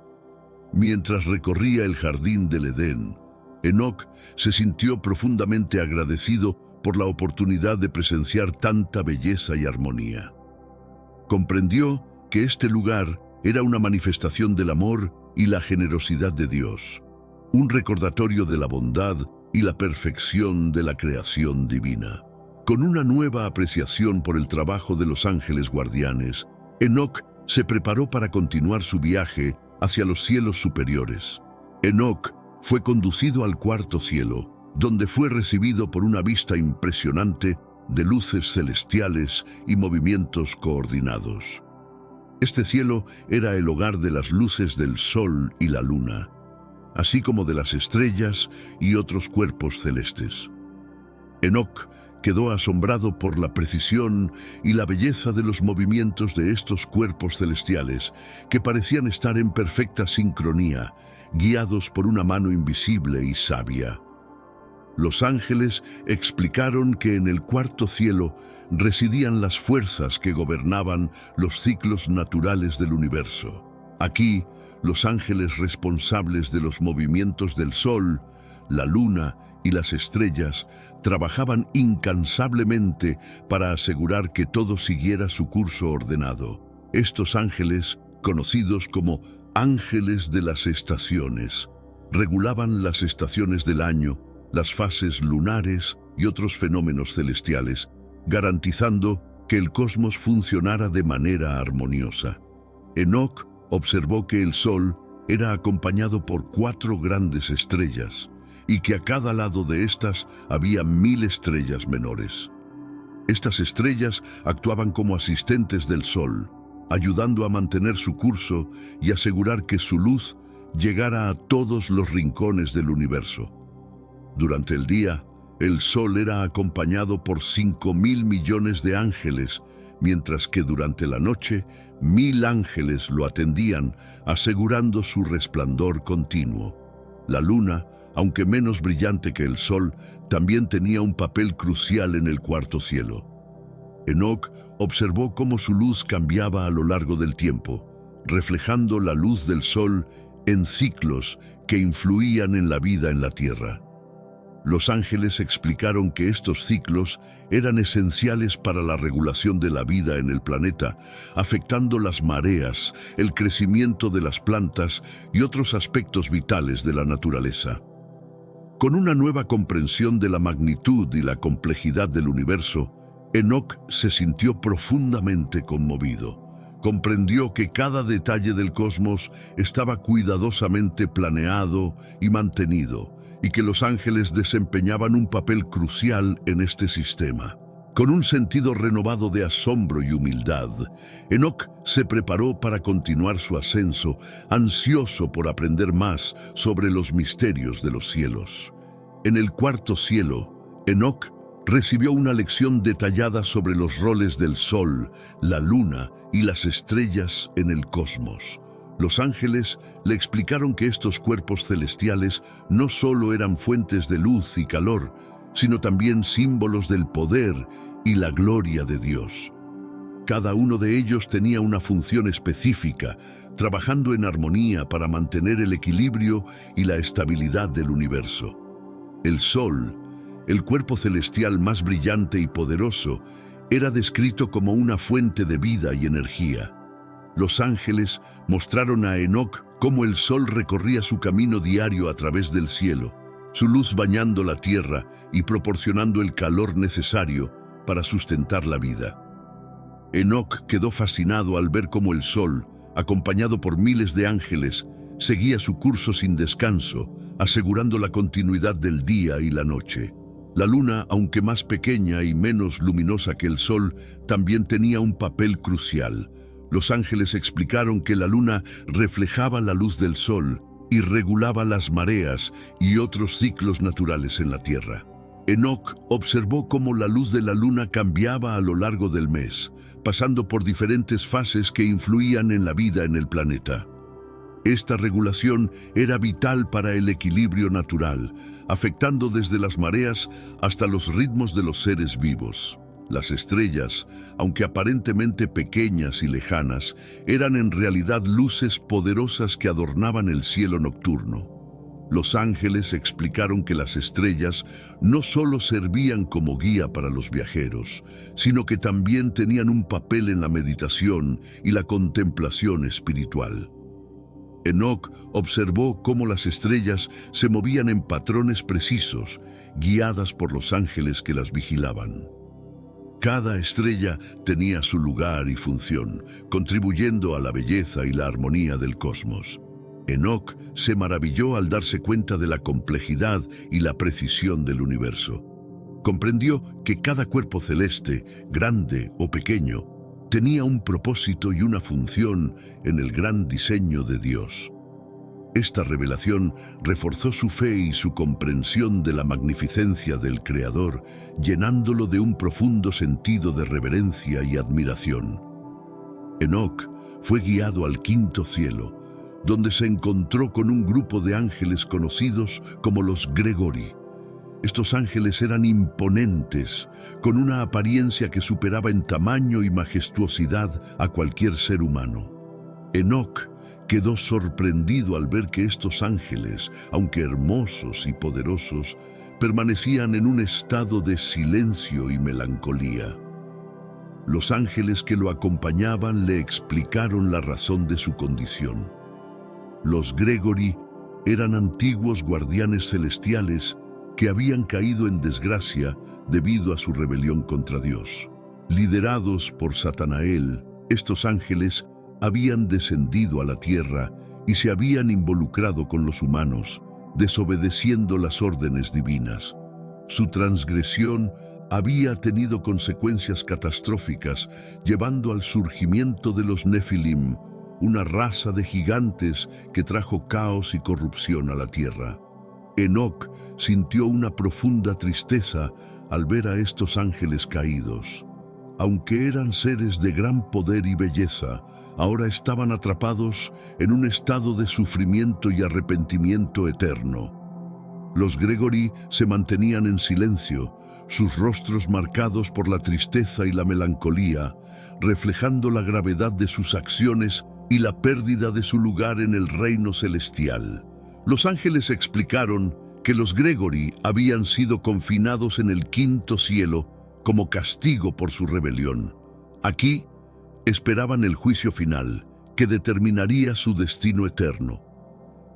Mientras recorría el jardín del Edén, Enoc se sintió profundamente agradecido por la oportunidad de presenciar tanta belleza y armonía. Comprendió que este lugar era una manifestación del amor y la generosidad de Dios, un recordatorio de la bondad y la perfección de la creación divina. Con una nueva apreciación por el trabajo de los ángeles guardianes, Enoc se preparó para continuar su viaje hacia los cielos superiores. Enoc fue conducido al cuarto cielo, donde fue recibido por una vista impresionante de luces celestiales y movimientos coordinados. Este cielo era el hogar de las luces del sol y la luna, así como de las estrellas y otros cuerpos celestes. Enoc quedó asombrado por la precisión y la belleza de los movimientos de estos cuerpos celestiales, que parecían estar en perfecta sincronía, guiados por una mano invisible y sabia. Los ángeles explicaron que en el cuarto cielo residían las fuerzas que gobernaban los ciclos naturales del universo. Aquí, los ángeles responsables de los movimientos del sol, la luna y las estrellas trabajaban incansablemente para asegurar que todo siguiera su curso ordenado. Estos ángeles, conocidos como ángeles de las estaciones, regulaban las estaciones del año, las fases lunares y otros fenómenos celestiales, garantizando que el cosmos funcionara de manera armoniosa. Enoc observó que el sol era acompañado por 4 grandes estrellas, y que a cada lado de estas había 1000 estrellas menores. Estas estrellas actuaban como asistentes del sol, ayudando a mantener su curso y asegurar que su luz llegara a todos los rincones del universo. Durante el día, el sol era acompañado por 5.000 millones de ángeles, mientras que durante la noche, 1000 ángeles lo atendían, asegurando su resplandor continuo. La luna, aunque menos brillante que el sol, también tenía un papel crucial en el cuarto cielo. Enoc observó cómo su luz cambiaba a lo largo del tiempo, reflejando la luz del sol en ciclos que influían en la vida en la tierra. Los ángeles explicaron que estos ciclos eran esenciales para la regulación de la vida en el planeta, afectando las mareas, el crecimiento de las plantas y otros aspectos vitales de la naturaleza. Con una nueva comprensión de la magnitud y la complejidad del universo, Enoc se sintió profundamente conmovido. Comprendió que cada detalle del cosmos estaba cuidadosamente planeado y mantenido, y que los ángeles desempeñaban un papel crucial en este sistema. Con un sentido renovado de asombro y humildad, Enoc se preparó para continuar su ascenso, ansioso por aprender más sobre los misterios de los cielos. En el cuarto cielo, Enoc recibió una lección detallada sobre los roles del sol, la luna y las estrellas en el cosmos. Los ángeles le explicaron que estos cuerpos celestiales no solo eran fuentes de luz y calor, sino también símbolos del poder y la gloria de Dios. Cada uno de ellos tenía una función específica, trabajando en armonía para mantener el equilibrio y la estabilidad del universo. El Sol, el cuerpo celestial más brillante y poderoso, era descrito como una fuente de vida y energía. Los ángeles mostraron a Enoc cómo el sol recorría su camino diario a través del cielo, su luz bañando la tierra y proporcionando el calor necesario para sustentar la vida. Enoc quedó fascinado al ver cómo el sol, acompañado por miles de ángeles, seguía su curso sin descanso, asegurando la continuidad del día y la noche. La luna, aunque más pequeña y menos luminosa que el sol, también tenía un papel crucial. Los ángeles explicaron que la luna reflejaba la luz del sol y regulaba las mareas y otros ciclos naturales en la tierra. Enoc observó cómo la luz de la luna cambiaba a lo largo del mes, pasando por diferentes fases que influían en la vida en el planeta. Esta regulación era vital para el equilibrio natural, afectando desde las mareas hasta los ritmos de los seres vivos. Las estrellas, aunque aparentemente pequeñas y lejanas, eran en realidad luces poderosas que adornaban el cielo nocturno. Los ángeles explicaron que las estrellas no solo servían como guía para los viajeros, sino que también tenían un papel en la meditación y la contemplación espiritual. Enoc observó cómo las estrellas se movían en patrones precisos, guiadas por los ángeles que las vigilaban. Cada estrella tenía su lugar y función, contribuyendo a la belleza y la armonía del cosmos. Enoc se maravilló al darse cuenta de la complejidad y la precisión del universo. Comprendió que cada cuerpo celeste, grande o pequeño, tenía un propósito y una función en el gran diseño de Dios. Esta revelación reforzó su fe y su comprensión de la magnificencia del Creador, llenándolo de un profundo sentido de reverencia y admiración. Enoc fue guiado al quinto cielo, donde se encontró con un grupo de ángeles conocidos como los Gregory. Estos ángeles eran imponentes, con una apariencia que superaba en tamaño y majestuosidad a cualquier ser humano. Enoc quedó sorprendido al ver que estos ángeles, aunque hermosos y poderosos, permanecían en un estado de silencio y melancolía. Los ángeles que lo acompañaban le explicaron la razón de su condición. Los Gregory eran antiguos guardianes celestiales que habían caído en desgracia debido a su rebelión contra Dios. Liderados por Satanael, estos ángeles habían descendido a la tierra y se habían involucrado con los humanos, desobedeciendo las órdenes divinas. Su transgresión había tenido consecuencias catastróficas, llevando al surgimiento de los Nefilim, una raza de gigantes que trajo caos y corrupción a la tierra. Enoc sintió una profunda tristeza al ver a estos ángeles caídos. Aunque eran seres de gran poder y belleza, ahora estaban atrapados en un estado de sufrimiento y arrepentimiento eterno. Los Gregory se mantenían en silencio, sus rostros marcados por la tristeza y la melancolía, reflejando la gravedad de sus acciones y la pérdida de su lugar en el reino celestial. Los ángeles explicaron que los Gregory habían sido confinados en el quinto cielo como castigo por su rebelión. Aquí esperaban el juicio final, que determinaría su destino eterno.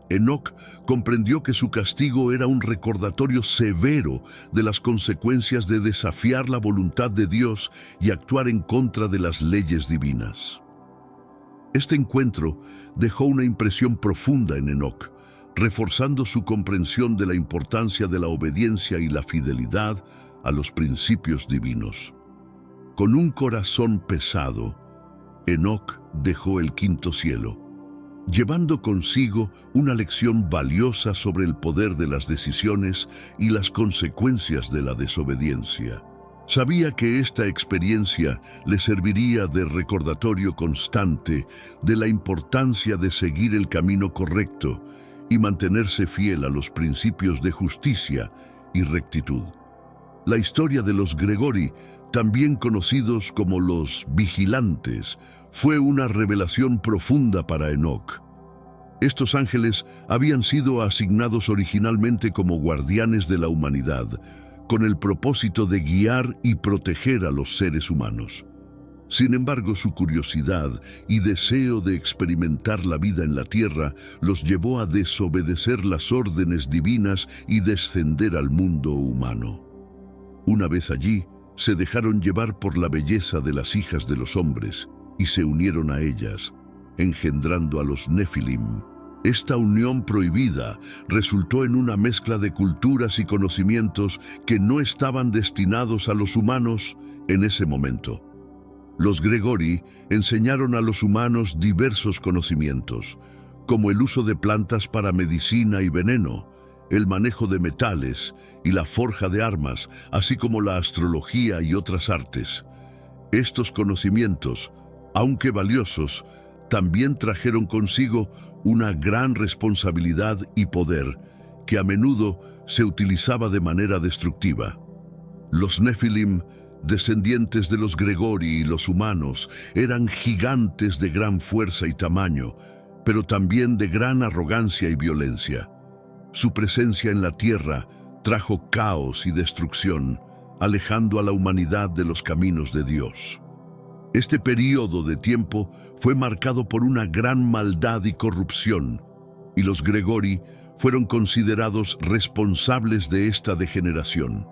Enoc comprendió que su castigo era un recordatorio severo de las consecuencias de desafiar la voluntad de Dios y actuar en contra de las leyes divinas. Este encuentro dejó una impresión profunda en Enoc, reforzando su comprensión de la importancia de la obediencia y la fidelidad a los principios divinos. Con un corazón pesado, Enoc dejó el quinto cielo, llevando consigo una lección valiosa sobre el poder de las decisiones y las consecuencias de la desobediencia. Sabía que esta experiencia le serviría de recordatorio constante de la importancia de seguir el camino correcto y mantenerse fiel a los principios de justicia y rectitud. La historia de los Gregory, también conocidos como los vigilantes, fue una revelación profunda para Enoc. Estos ángeles habían sido asignados originalmente como guardianes de la humanidad, con el propósito de guiar y proteger a los seres humanos. Sin embargo, su curiosidad y deseo de experimentar la vida en la tierra los llevó a desobedecer las órdenes divinas y descender al mundo humano. Una vez allí, se dejaron llevar por la belleza de las hijas de los hombres y se unieron a ellas, engendrando a los Nefilim. Esta unión prohibida resultó en una mezcla de culturas y conocimientos que no estaban destinados a los humanos en ese momento. Los Gregory enseñaron a los humanos diversos conocimientos, como el uso de plantas para medicina y veneno, el manejo de metales y la forja de armas, así como la astrología y otras artes. Estos conocimientos, aunque valiosos, también trajeron consigo una gran responsabilidad y poder que a menudo se utilizaba de manera destructiva. Los Nefilim, descendientes de los Gregori y los humanos, eran gigantes de gran fuerza y tamaño, pero también de gran arrogancia y violencia. Su presencia en la tierra trajo caos y destrucción, alejando a la humanidad de los caminos de Dios. Este período de tiempo fue marcado por una gran maldad y corrupción, y los Gregori fueron considerados responsables de esta degeneración.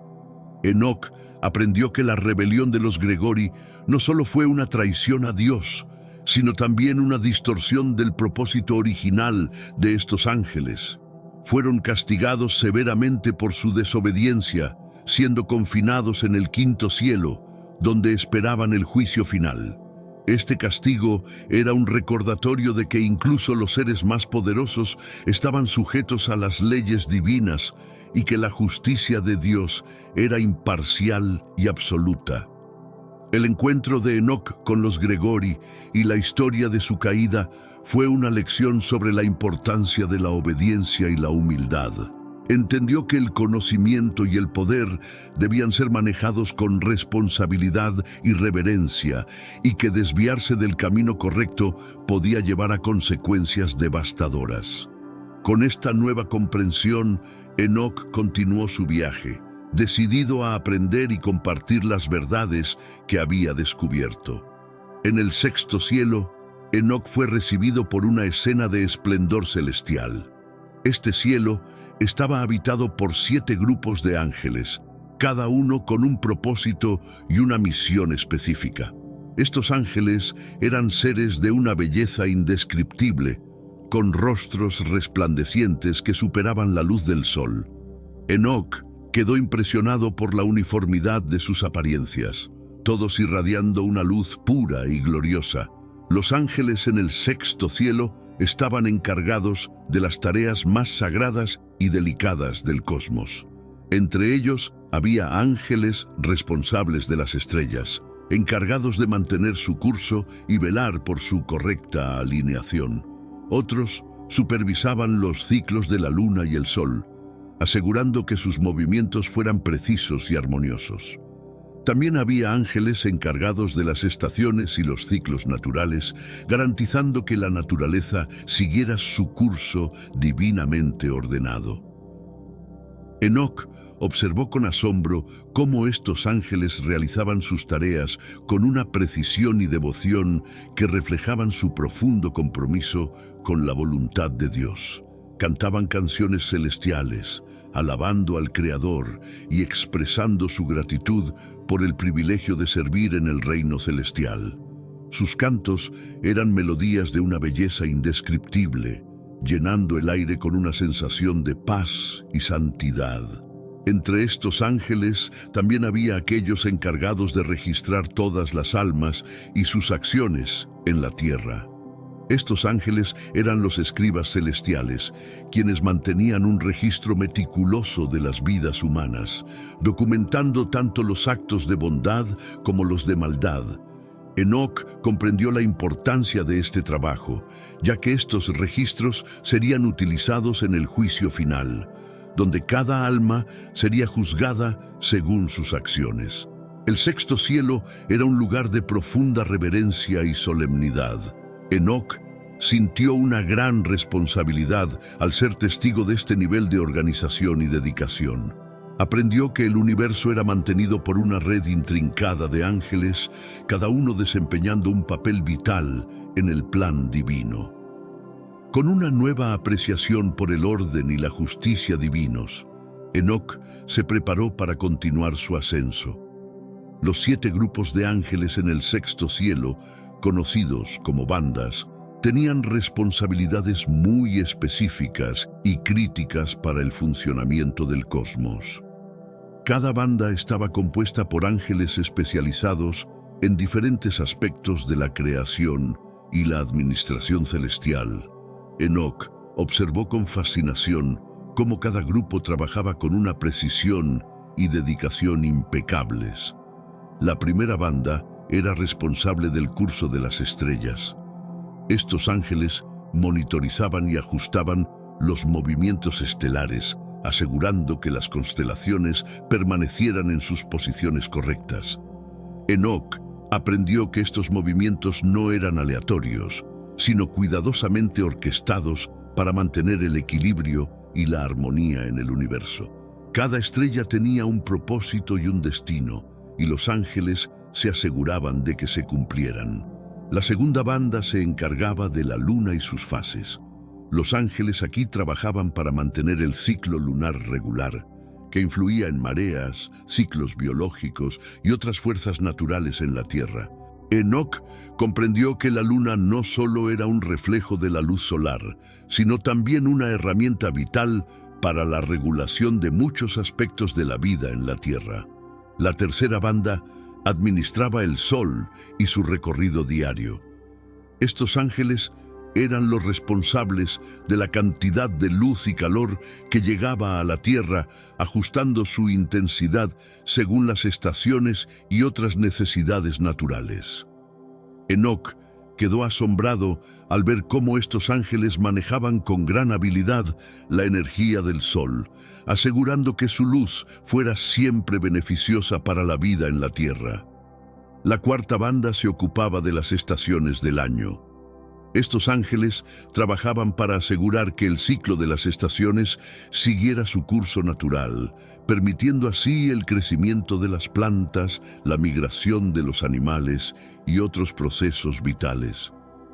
Enoc aprendió que la rebelión de los Gregori no solo fue una traición a Dios, sino también una distorsión del propósito original de estos ángeles. Fueron castigados severamente por su desobediencia, siendo confinados en el quinto cielo, donde esperaban el juicio final. Este castigo era un recordatorio de que incluso los seres más poderosos estaban sujetos a las leyes divinas y que la justicia de Dios era imparcial y absoluta. El encuentro de Enoc con los Gregori y la historia de su caída fue una lección sobre la importancia de la obediencia y la humildad. Entendió que el conocimiento y el poder debían ser manejados con responsabilidad y reverencia, y que desviarse del camino correcto podía llevar a consecuencias devastadoras. Con esta nueva comprensión, Enoc continuó su viaje, decidido a aprender y compartir las verdades que había descubierto. En el sexto cielo, Enoc fue recibido por una escena de esplendor celestial. Este cielo estaba habitado por 7 grupos de ángeles, cada uno con un propósito y una misión específica. Estos ángeles eran seres de una belleza indescriptible, con rostros resplandecientes que superaban la luz del sol. Enoc quedó impresionado por la uniformidad de sus apariencias, todos irradiando una luz pura y gloriosa. Los ángeles en el sexto cielo estaban encargados de las tareas más sagradas y delicadas del cosmos. Entre ellos había ángeles responsables de las estrellas, encargados de mantener su curso y velar por su correcta alineación. Otros supervisaban los ciclos de la luna y el sol, asegurando que sus movimientos fueran precisos y armoniosos. También había ángeles encargados de las estaciones y los ciclos naturales, garantizando que la naturaleza siguiera su curso divinamente ordenado. Enoc observó con asombro cómo estos ángeles realizaban sus tareas con una precisión y devoción que reflejaban su profundo compromiso con la voluntad de Dios. Cantaban canciones celestiales, alabando al Creador y expresando su gratitud por el privilegio de servir en el reino celestial. Sus cantos eran melodías de una belleza indescriptible, llenando el aire con una sensación de paz y santidad. Entre estos ángeles también había aquellos encargados de registrar todas las almas y sus acciones en la tierra. Estos ángeles eran los escribas celestiales, quienes mantenían un registro meticuloso de las vidas humanas, documentando tanto los actos de bondad como los de maldad. Enoc comprendió la importancia de este trabajo, ya que estos registros serían utilizados en el juicio final, donde cada alma sería juzgada según sus acciones. El sexto cielo era un lugar de profunda reverencia y solemnidad. Enoc sintió una gran responsabilidad al ser testigo de este nivel de organización y dedicación. Aprendió que el universo era mantenido por una red intrincada de ángeles, cada uno desempeñando un papel vital en el plan divino. Con una nueva apreciación por el orden y la justicia divinos, Enoc se preparó para continuar su ascenso. Los 7 grupos de ángeles en el sexto cielo, conocidos como bandas, tenían responsabilidades muy específicas y críticas para el funcionamiento del cosmos. Cada banda estaba compuesta por ángeles especializados en diferentes aspectos de la creación y la administración celestial. Enoc observó con fascinación cómo cada grupo trabajaba con una precisión y dedicación impecables. La primera banda era responsable del curso de las estrellas. Estos ángeles monitorizaban y ajustaban los movimientos estelares, asegurando que las constelaciones permanecieran en sus posiciones correctas. Enoc aprendió que estos movimientos no eran aleatorios, sino cuidadosamente orquestados para mantener el equilibrio y la armonía en el universo. Cada estrella tenía un propósito y un destino, y los ángeles se aseguraban de que se cumplieran. La segunda banda se encargaba de la luna y sus fases. Los ángeles aquí trabajaban para mantener el ciclo lunar regular, que influía en mareas, ciclos biológicos y otras fuerzas naturales en la Tierra. Enoc comprendió que la luna no solo era un reflejo de la luz solar, sino también una herramienta vital para la regulación de muchos aspectos de la vida en la Tierra. La tercera banda administraba el Sol y su recorrido diario. Estos ángeles eran los responsables de la cantidad de luz y calor que llegaba a la Tierra, ajustando su intensidad según las estaciones y otras necesidades naturales. Enoc quedó asombrado al ver cómo estos ángeles manejaban con gran habilidad la energía del Sol, asegurando que su luz fuera siempre beneficiosa para la vida en la Tierra. La cuarta banda se ocupaba de las estaciones del año. Estos ángeles trabajaban para asegurar que el ciclo de las estaciones siguiera su curso natural, permitiendo así el crecimiento de las plantas, la migración de los animales y otros procesos vitales.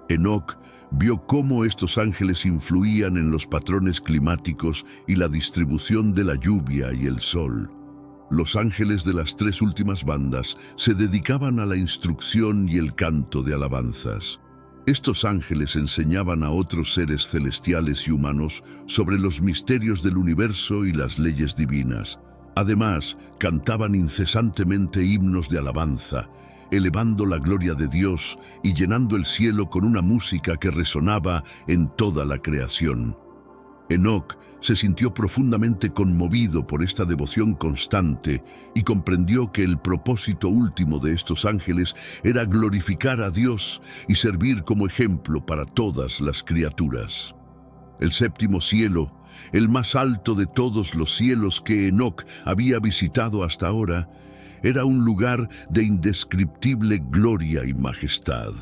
Enoc vio cómo estos ángeles influían en los patrones climáticos y la distribución de la lluvia y el sol. Los ángeles de las tres últimas bandas se dedicaban a la instrucción y el canto de alabanzas. Estos ángeles enseñaban a otros seres celestiales y humanos sobre los misterios del universo y las leyes divinas. Además, cantaban incesantemente himnos de alabanza, elevando la gloria de Dios y llenando el cielo con una música que resonaba en toda la creación. Enoc se sintió profundamente conmovido por esta devoción constante y comprendió que el propósito último de estos ángeles era glorificar a Dios y servir como ejemplo para todas las criaturas. El séptimo cielo, el más alto de todos los cielos que Enoc había visitado hasta ahora, era un lugar de indescriptible gloria y majestad.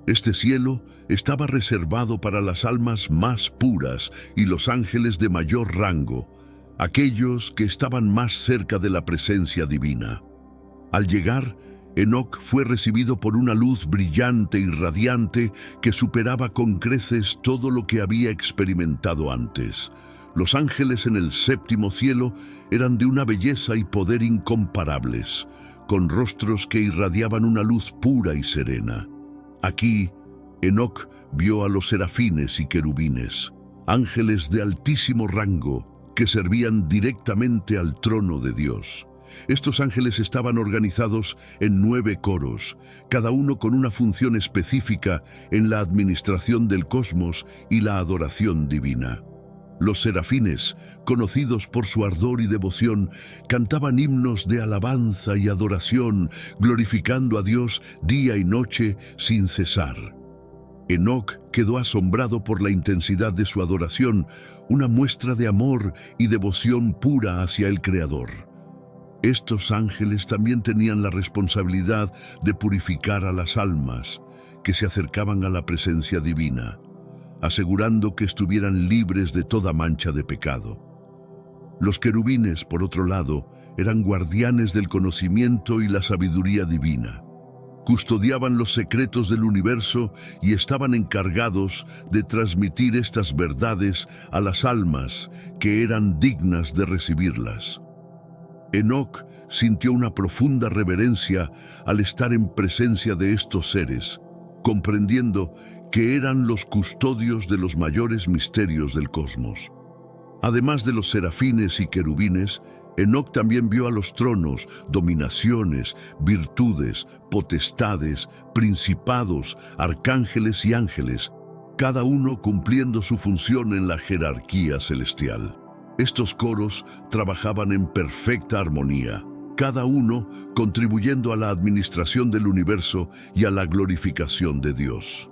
Este cielo estaba reservado para las almas más puras y los ángeles de mayor rango, aquellos que estaban más cerca de la presencia divina. Al llegar, Enoc fue recibido por una luz brillante y radiante que superaba con creces todo lo que había experimentado antes. Los ángeles en el séptimo cielo eran de una belleza y poder incomparables, con rostros que irradiaban una luz pura y serena. Aquí, Enoc vio a los serafines y querubines, ángeles de altísimo rango que servían directamente al trono de Dios. Estos ángeles estaban organizados en 9 coros, cada uno con una función específica en la administración del cosmos y la adoración divina. Los serafines, conocidos por su ardor y devoción, cantaban himnos de alabanza y adoración, glorificando a Dios día y noche sin cesar. Enoc quedó asombrado por la intensidad de su adoración, una muestra de amor y devoción pura hacia el Creador. Estos ángeles también tenían la responsabilidad de purificar a las almas que se acercaban a la presencia divina, asegurando que estuvieran libres de toda mancha de pecado. Los querubines, por otro lado, eran guardianes del conocimiento y la sabiduría divina. Custodiaban los secretos del universo y estaban encargados de transmitir estas verdades a las almas que eran dignas de recibirlas. Enoc sintió una profunda reverencia al estar en presencia de estos seres, comprendiendo que eran los custodios de los mayores misterios del cosmos. Además de los serafines y querubines, Enoc también vio a los tronos, dominaciones, virtudes, potestades, principados, arcángeles y ángeles, cada uno cumpliendo su función en la jerarquía celestial. Estos coros trabajaban en perfecta armonía, cada uno contribuyendo a la administración del universo y a la glorificación de Dios.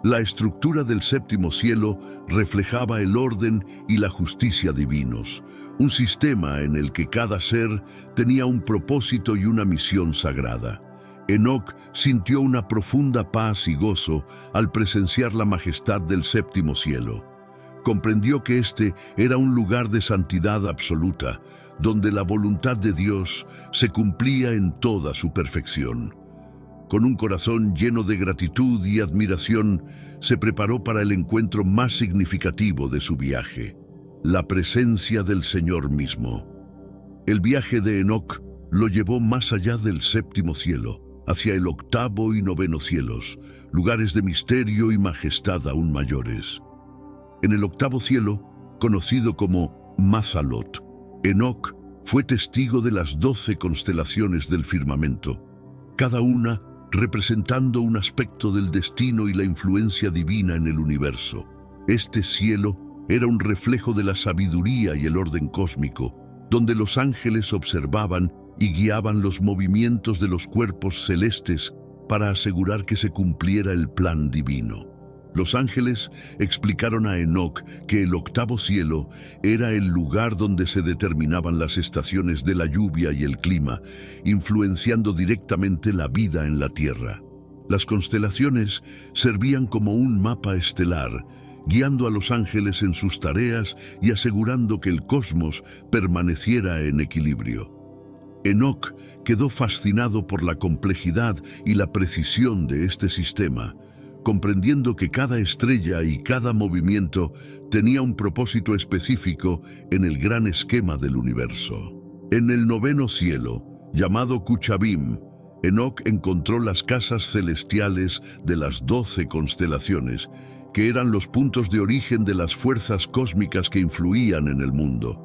La estructura del séptimo cielo reflejaba el orden y la justicia divinos, un sistema en el que cada ser tenía un propósito y una misión sagrada. Enoc sintió una profunda paz y gozo al presenciar la majestad del séptimo cielo. Comprendió que este era un lugar de santidad absoluta, donde la voluntad de Dios se cumplía en toda su perfección. Con un corazón lleno de gratitud y admiración, se preparó para el encuentro más significativo de su viaje, la presencia del Señor mismo. El viaje de Enoc lo llevó más allá del séptimo cielo, hacia el octavo y noveno cielos, lugares de misterio y majestad aún mayores. En el octavo cielo, conocido como Mazalot, Enoc fue testigo de las 12 constelaciones del firmamento, cada una representando un aspecto del destino y la influencia divina en el universo. Este cielo era un reflejo de la sabiduría y el orden cósmico, donde los ángeles observaban y guiaban los movimientos de los cuerpos celestes para asegurar que se cumpliera el plan divino. Los ángeles explicaron a Enoc que el octavo cielo era el lugar donde se determinaban las estaciones de la lluvia y el clima, influenciando directamente la vida en la tierra. Las constelaciones servían como un mapa estelar, guiando a los ángeles en sus tareas y asegurando que el cosmos permaneciera en equilibrio. Enoc quedó fascinado por la complejidad y la precisión de este sistema, comprendiendo que cada estrella y cada movimiento tenía un propósito específico en el gran esquema del universo. En el noveno cielo, llamado Kuchabim, Enoc encontró las casas celestiales de las 12 constelaciones, que eran los puntos de origen de las fuerzas cósmicas que influían en el mundo.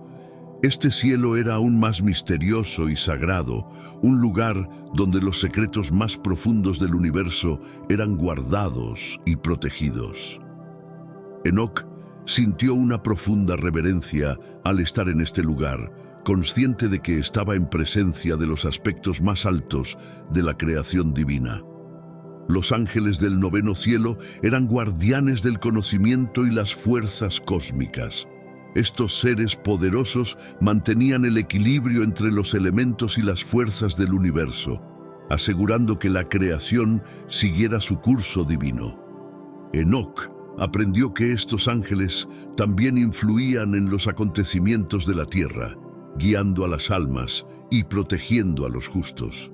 Este cielo era aún más misterioso y sagrado, un lugar donde los secretos más profundos del universo eran guardados y protegidos. Enoc sintió una profunda reverencia al estar en este lugar, consciente de que estaba en presencia de los aspectos más altos de la creación divina. Los ángeles del noveno cielo eran guardianes del conocimiento y las fuerzas cósmicas. Estos seres poderosos mantenían el equilibrio entre los elementos y las fuerzas del universo, asegurando que la creación siguiera su curso divino. Enoc aprendió que estos ángeles también influían en los acontecimientos de la tierra, guiando a las almas y protegiendo a los justos.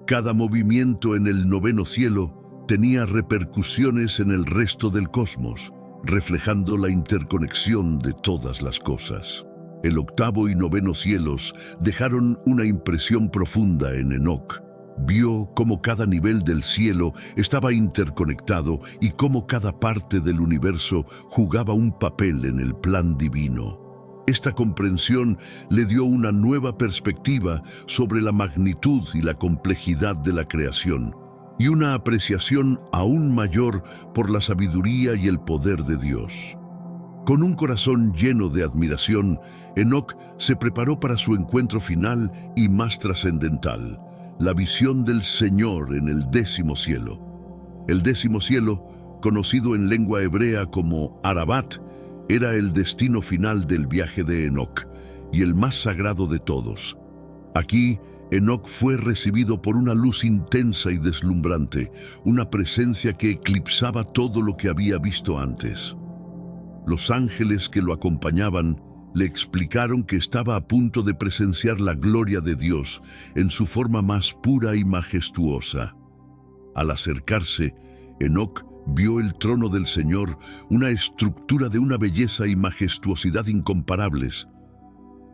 Cada movimiento en el noveno cielo tenía repercusiones en el resto del cosmos, reflejando la interconexión de todas las cosas. El octavo y noveno cielos dejaron una impresión profunda en Enoc. Vio cómo cada nivel del cielo estaba interconectado y cómo cada parte del universo jugaba un papel en el plan divino. Esta comprensión le dio una nueva perspectiva sobre la magnitud y la complejidad de la creación, y una apreciación aún mayor por la sabiduría y el poder de Dios. Con un corazón lleno de admiración, Enoc se preparó para su encuentro final y más trascendental, la visión del Señor en el décimo cielo. El décimo cielo, conocido en lengua hebrea como Arabat, era el destino final del viaje de Enoc y el más sagrado de todos. Aquí, Enoc fue recibido por una luz intensa y deslumbrante, una presencia que eclipsaba todo lo que había visto antes. Los ángeles que lo acompañaban le explicaron que estaba a punto de presenciar la gloria de Dios en su forma más pura y majestuosa. Al acercarse, Enoc vio el trono del Señor, una estructura de una belleza y majestuosidad incomparables.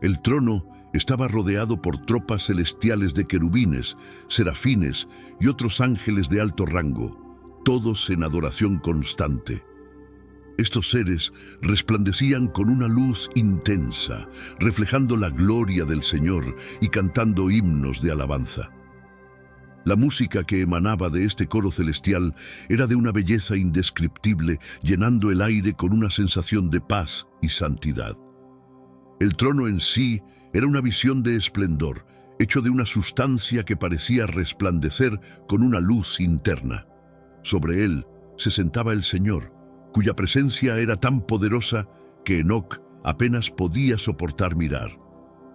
El trono estaba rodeado por tropas celestiales de querubines, serafines y otros ángeles de alto rango, todos en adoración constante. Estos seres resplandecían con una luz intensa, reflejando la gloria del Señor y cantando himnos de alabanza. La música que emanaba de este coro celestial era de una belleza indescriptible, llenando el aire con una sensación de paz y santidad. El trono en sí era una visión de esplendor, hecho de una sustancia que parecía resplandecer con una luz interna. Sobre él se sentaba el Señor, cuya presencia era tan poderosa que Enoc apenas podía soportar mirar.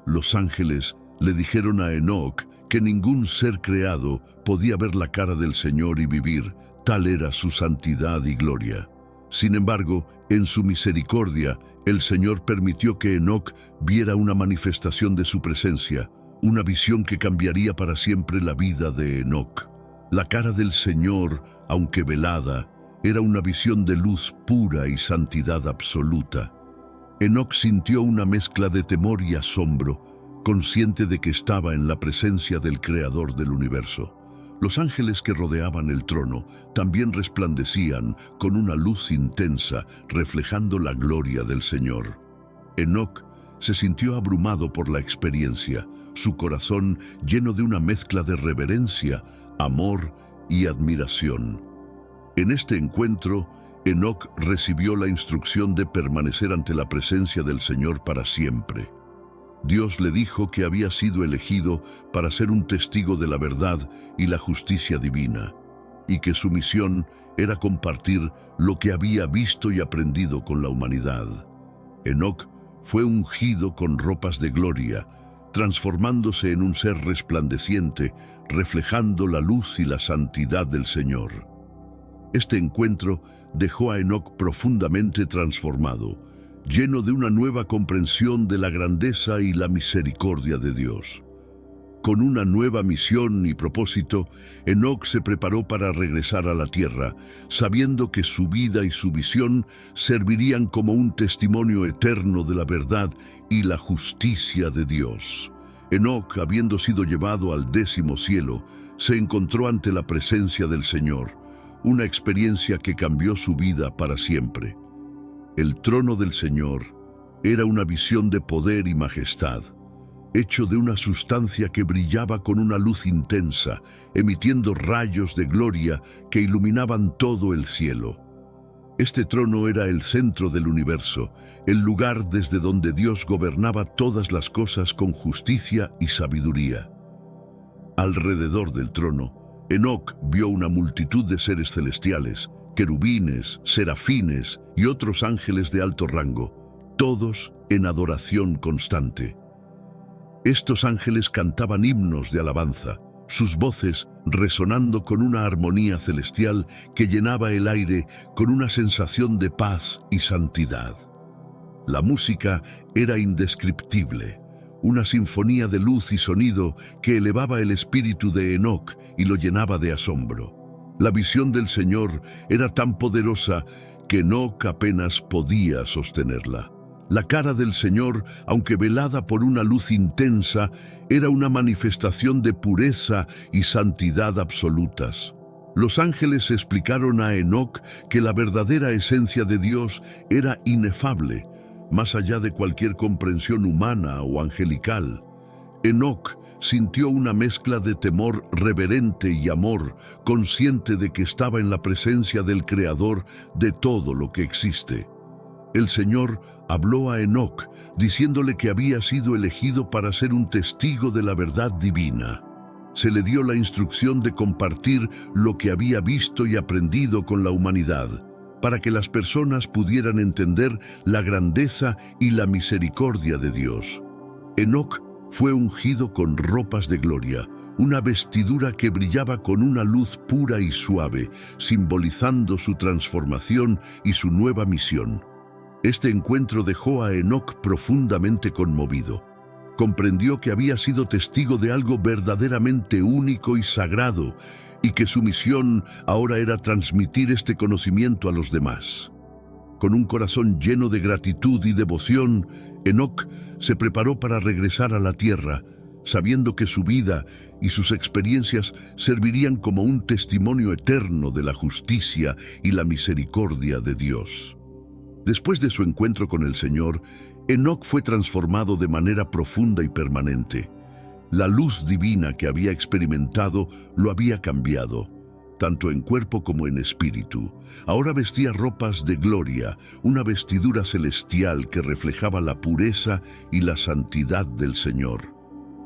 Los ángeles le dijeron a Enoc que ningún ser creado podía ver la cara del Señor y vivir, tal era su santidad y gloria. Sin embargo, en su misericordia, el Señor permitió que Enoc viera una manifestación de su presencia, una visión que cambiaría para siempre la vida de Enoc. La cara del Señor, aunque velada, era una visión de luz pura y santidad absoluta. Enoc sintió una mezcla de temor y asombro, consciente de que estaba en la presencia del Creador del universo. Los ángeles que rodeaban el trono también resplandecían con una luz intensa, reflejando la gloria del Señor. Enoc se sintió abrumado por la experiencia, su corazón lleno de una mezcla de reverencia, amor y admiración. En este encuentro, Enoc recibió la instrucción de permanecer ante la presencia del Señor para siempre. Dios le dijo que había sido elegido para ser un testigo de la verdad y la justicia divina, y que su misión era compartir lo que había visto y aprendido con la humanidad. Enoc fue ungido con ropas de gloria, transformándose en un ser resplandeciente, reflejando la luz y la santidad del Señor. Este encuentro dejó a Enoc profundamente transformado, lleno de una nueva comprensión de la grandeza y la misericordia de Dios. Con una nueva misión y propósito, Enoc se preparó para regresar a la tierra, sabiendo que su vida y su visión servirían como un testimonio eterno de la verdad y la justicia de Dios. Enoc, habiendo sido llevado al 10º cielo, se encontró ante la presencia del Señor, una experiencia que cambió su vida para siempre. El trono del Señor era una visión de poder y majestad, hecho de una sustancia que brillaba con una luz intensa, emitiendo rayos de gloria que iluminaban todo el cielo. Este trono era el centro del universo, el lugar desde donde Dios gobernaba todas las cosas con justicia y sabiduría. Alrededor del trono, Enoc vio una multitud de seres celestiales, querubines, serafines y otros ángeles de alto rango, todos en adoración constante. Estos ángeles cantaban himnos de alabanza, sus voces resonando con una armonía celestial que llenaba el aire con una sensación de paz y santidad. La música era indescriptible, una sinfonía de luz y sonido que elevaba el espíritu de Enoc y lo llenaba de asombro. La visión del Señor era tan poderosa que Enoc apenas podía sostenerla. La cara del Señor, aunque velada por una luz intensa, era una manifestación de pureza y santidad absolutas. Los ángeles explicaron a Enoc que la verdadera esencia de Dios era inefable, más allá de cualquier comprensión humana o angelical. Enoc sintió una mezcla de temor reverente y amor, consciente de que estaba en la presencia del Creador de todo lo que existe. El Señor habló a Enoc, diciéndole que había sido elegido para ser un testigo de la verdad divina. Se le dio la instrucción de compartir lo que había visto y aprendido con la humanidad, para que las personas pudieran entender la grandeza y la misericordia de Dios. Enoc fue ungido con ropas de gloria, una vestidura que brillaba con una luz pura y suave, simbolizando su transformación y su nueva misión. Este encuentro dejó a Enoc profundamente conmovido. Comprendió que había sido testigo de algo verdaderamente único y sagrado, y que su misión ahora era transmitir este conocimiento a los demás. Con un corazón lleno de gratitud y devoción, Enoc se preparó para regresar a la tierra, sabiendo que su vida y sus experiencias servirían como un testimonio eterno de la justicia y la misericordia de Dios. Después de su encuentro con el Señor, Enoc fue transformado de manera profunda y permanente. La luz divina que había experimentado lo había cambiado, tanto en cuerpo como en espíritu. Ahora vestía ropas de gloria, una vestidura celestial que reflejaba la pureza y la santidad del Señor.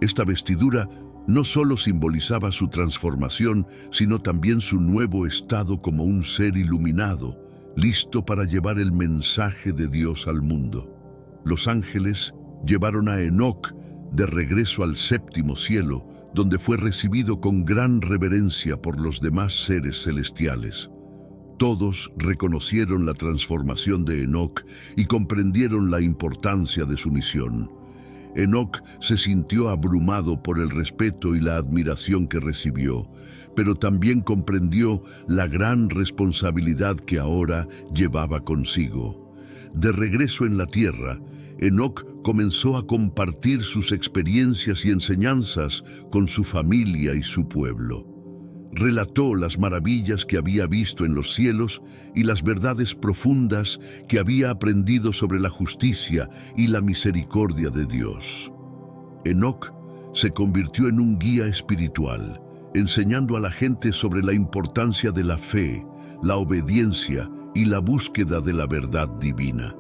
Esta vestidura no solo simbolizaba su transformación, sino también su nuevo estado como un ser iluminado, listo para llevar el mensaje de Dios al mundo. Los ángeles llevaron a Enoc de regreso al séptimo cielo, donde fue recibido con gran reverencia por los demás seres celestiales. Todos reconocieron la transformación de Enoc y comprendieron la importancia de su misión. Enoc se sintió abrumado por el respeto y la admiración que recibió, pero también comprendió la gran responsabilidad que ahora llevaba consigo. De regreso en la tierra, Enoc comenzó a compartir sus experiencias y enseñanzas con su familia y su pueblo. Relató las maravillas que había visto en los cielos y las verdades profundas que había aprendido sobre la justicia y la misericordia de Dios. Enoc se convirtió en un guía espiritual, enseñando a la gente sobre la importancia de la fe, la obediencia y la búsqueda de la verdad divina.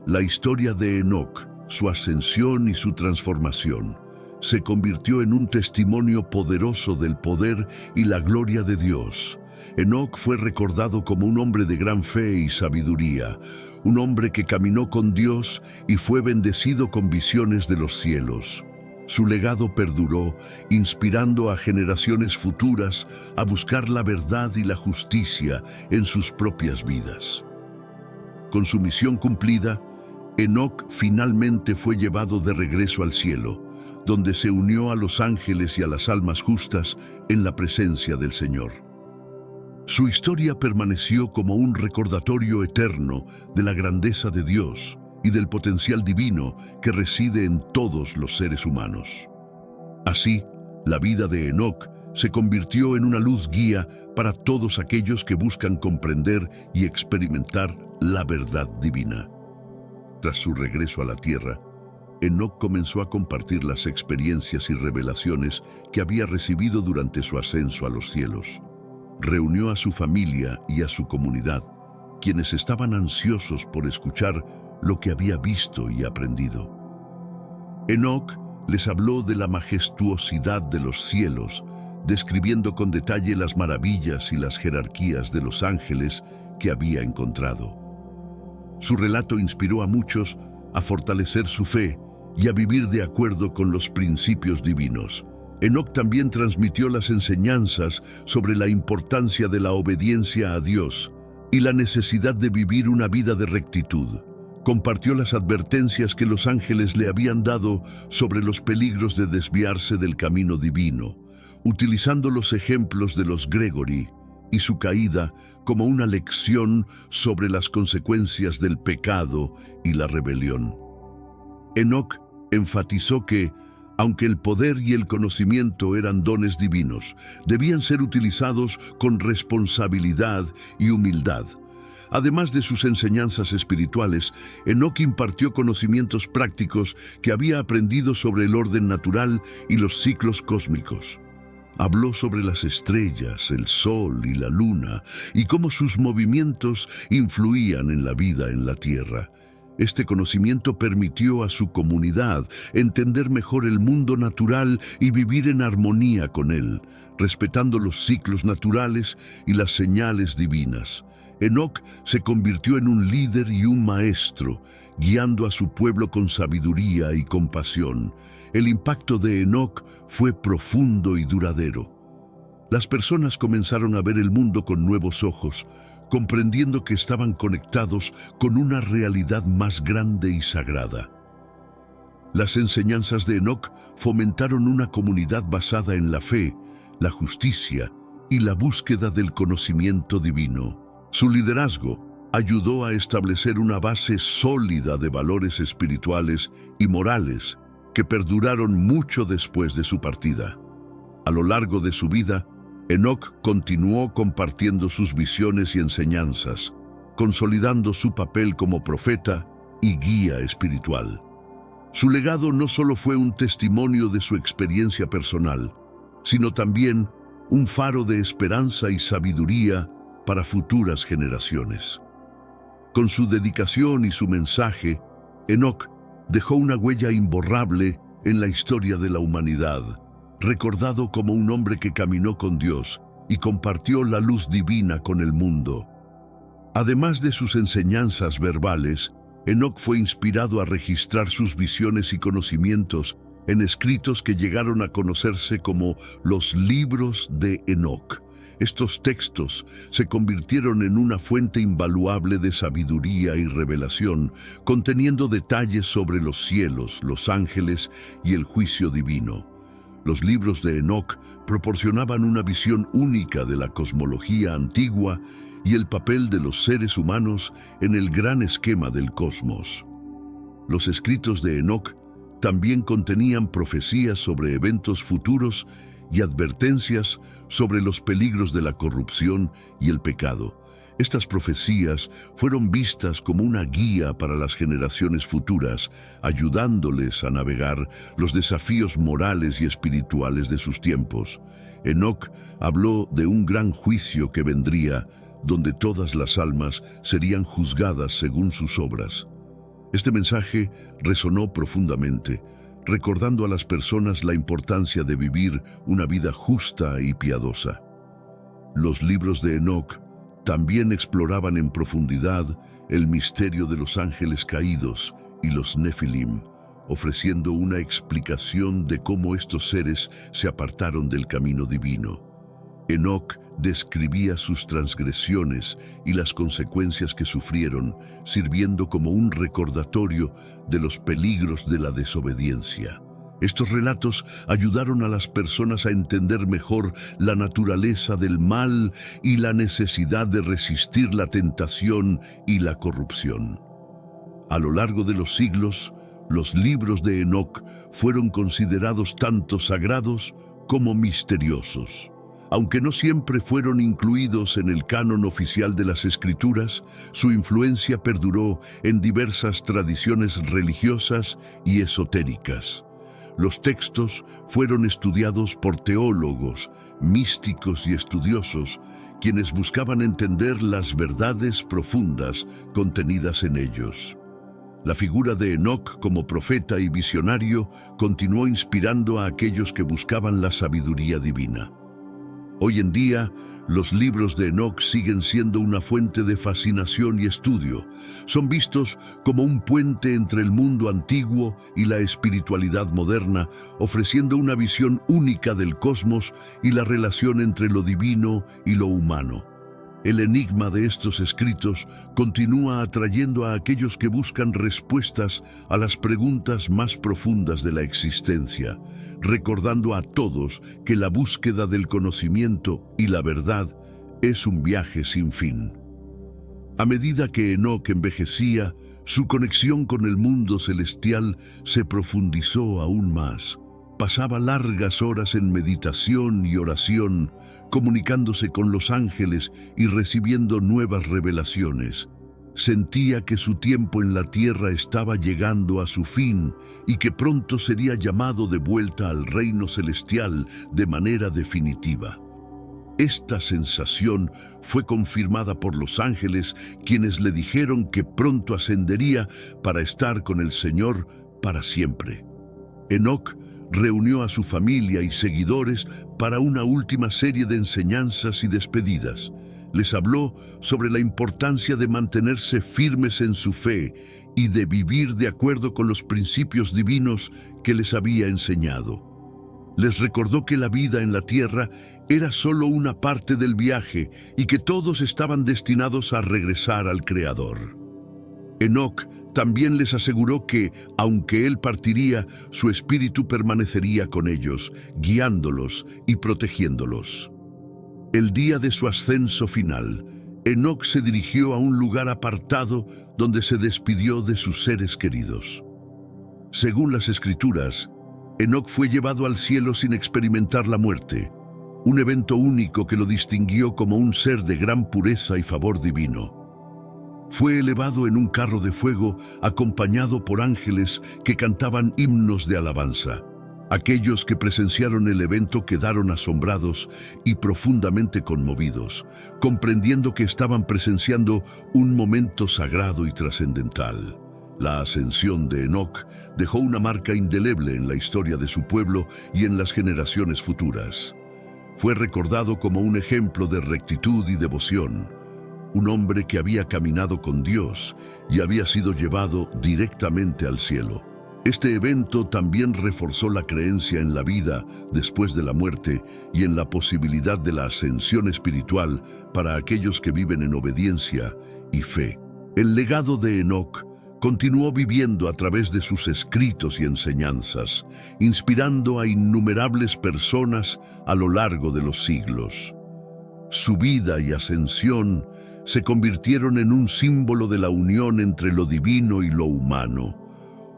La historia de Enoc, su ascensión y su transformación, se convirtió en un testimonio poderoso del poder y la gloria de Dios. Enoc fue recordado como un hombre de gran fe y sabiduría, un hombre que caminó con Dios y fue bendecido con visiones de los cielos. Su legado perduró, inspirando a generaciones futuras a buscar la verdad y la justicia en sus propias vidas. Con su misión cumplida, Enoc finalmente fue llevado de regreso al cielo, donde se unió a los ángeles y a las almas justas en la presencia del Señor. Su historia permaneció como un recordatorio eterno de la grandeza de Dios y del potencial divino que reside en todos los seres humanos. Así, la vida de Enoc se convirtió en una luz guía para todos aquellos que buscan comprender y experimentar la verdad divina. Tras su regreso a la tierra, Enoc comenzó a compartir las experiencias y revelaciones que había recibido durante su ascenso a los cielos. Reunió a su familia y a su comunidad, quienes estaban ansiosos por escuchar lo que había visto y aprendido. Enoc les habló de la majestuosidad de los cielos, describiendo con detalle las maravillas y las jerarquías de los ángeles que había encontrado. Su relato inspiró a muchos a fortalecer su fe y a vivir de acuerdo con los principios divinos. Enoc también transmitió las enseñanzas sobre la importancia de la obediencia a Dios y la necesidad de vivir una vida de rectitud. Compartió las advertencias que los ángeles le habían dado sobre los peligros de desviarse del camino divino, utilizando los ejemplos de los Gregory y su caída como una lección sobre las consecuencias del pecado y la rebelión. Enoc enfatizó que, aunque el poder y el conocimiento eran dones divinos, debían ser utilizados con responsabilidad y humildad. Además de sus enseñanzas espirituales, Enoc impartió conocimientos prácticos que había aprendido sobre el orden natural y los ciclos cósmicos. Habló sobre las estrellas, el sol y la luna, y cómo sus movimientos influían en la vida en la Tierra. Este conocimiento permitió a su comunidad entender mejor el mundo natural y vivir en armonía con él, respetando los ciclos naturales y las señales divinas. Enoc se convirtió en un líder y un maestro, guiando a su pueblo con sabiduría y compasión. El impacto de Enoc fue profundo y duradero. Las personas comenzaron a ver el mundo con nuevos ojos, comprendiendo que estaban conectados con una realidad más grande y sagrada. Las enseñanzas de Enoc fomentaron una comunidad basada en la fe, la justicia y la búsqueda del conocimiento divino. Su liderazgo ayudó a establecer una base sólida de valores espirituales y morales que perduraron mucho después de su partida. A lo largo de su vida, Enoc continuó compartiendo sus visiones y enseñanzas, consolidando su papel como profeta y guía espiritual. Su legado no solo fue un testimonio de su experiencia personal, sino también un faro de esperanza y sabiduría para futuras generaciones. Con su dedicación y su mensaje, Enoc dejó una huella imborrable en la historia de la humanidad, recordado como un hombre que caminó con Dios y compartió la luz divina con el mundo. Además de sus enseñanzas verbales, Enoc fue inspirado a registrar sus visiones y conocimientos en escritos que llegaron a conocerse como los libros de Enoc. Estos textos se convirtieron en una fuente invaluable de sabiduría y revelación, conteniendo detalles sobre los cielos, los ángeles y el juicio divino. Los libros de Enoc proporcionaban una visión única de la cosmología antigua y el papel de los seres humanos en el gran esquema del cosmos. Los escritos de Enoc también contenían profecías sobre eventos futuros y advertencias sobre los peligros de la corrupción y el pecado. Estas profecías fueron vistas como una guía para las generaciones futuras, ayudándoles a navegar los desafíos morales y espirituales de sus tiempos. Enoc habló de un gran juicio que vendría, donde todas las almas serían juzgadas según sus obras. Este mensaje resonó profundamente, recordando a las personas la importancia de vivir una vida justa y piadosa. Los libros de Enoc también exploraban en profundidad el misterio de los ángeles caídos y los Nefilim, ofreciendo una explicación de cómo estos seres se apartaron del camino divino. Enoc describía sus transgresiones y las consecuencias que sufrieron, sirviendo como un recordatorio de los peligros de la desobediencia. Estos relatos ayudaron a las personas a entender mejor la naturaleza del mal y la necesidad de resistir la tentación y la corrupción. A lo largo de los siglos, los libros de Enoc fueron considerados tanto sagrados como misteriosos. Aunque no siempre fueron incluidos en el canon oficial de las Escrituras, su influencia perduró en diversas tradiciones religiosas y esotéricas. Los textos fueron estudiados por teólogos, místicos y estudiosos, quienes buscaban entender las verdades profundas contenidas en ellos. La figura de Enoc como profeta y visionario continuó inspirando a aquellos que buscaban la sabiduría divina. Hoy en día, los libros de Enoc siguen siendo una fuente de fascinación y estudio. Son vistos como un puente entre el mundo antiguo y la espiritualidad moderna, ofreciendo una visión única del cosmos y la relación entre lo divino y lo humano. El enigma de estos escritos continúa atrayendo a aquellos que buscan respuestas a las preguntas más profundas de la existencia, recordando a todos que la búsqueda del conocimiento y la verdad es un viaje sin fin. A medida que Enoc envejecía, su conexión con el mundo celestial se profundizó aún más. Pasaba largas horas en meditación y oración, comunicándose con los ángeles y recibiendo nuevas revelaciones. Sentía que su tiempo en la tierra estaba llegando a su fin y que pronto sería llamado de vuelta al reino celestial de manera definitiva. Esta sensación fue confirmada por los ángeles, quienes le dijeron que pronto ascendería para estar con el Señor para siempre. Enoc reunió a su familia y seguidores para una última serie de enseñanzas y despedidas. Les habló sobre la importancia de mantenerse firmes en su fe y de vivir de acuerdo con los principios divinos que les había enseñado. Les recordó que la vida en la tierra era solo una parte del viaje y que todos estaban destinados a regresar al Creador. Enoc también les aseguró que, aunque él partiría, su espíritu permanecería con ellos, guiándolos y protegiéndolos. El día de su ascenso final, Enoc se dirigió a un lugar apartado donde se despidió de sus seres queridos. Según las Escrituras, Enoc fue llevado al cielo sin experimentar la muerte, un evento único que lo distinguió como un ser de gran pureza y favor divino. Fue elevado en un carro de fuego acompañado por ángeles que cantaban himnos de alabanza. Aquellos que presenciaron el evento quedaron asombrados y profundamente conmovidos, comprendiendo que estaban presenciando un momento sagrado y trascendental. La ascensión de Enoc dejó una marca indeleble en la historia de su pueblo y en las generaciones futuras. Fue recordado como un ejemplo de rectitud y devoción, un hombre que había caminado con Dios y había sido llevado directamente al cielo. Este evento también reforzó la creencia en la vida después de la muerte y en la posibilidad de la ascensión espiritual para aquellos que viven en obediencia y fe. El legado de Enoc continuó viviendo a través de sus escritos y enseñanzas, inspirando a innumerables personas a lo largo de los siglos. Su vida y ascensión se convirtieron en un símbolo de la unión entre lo divino y lo humano,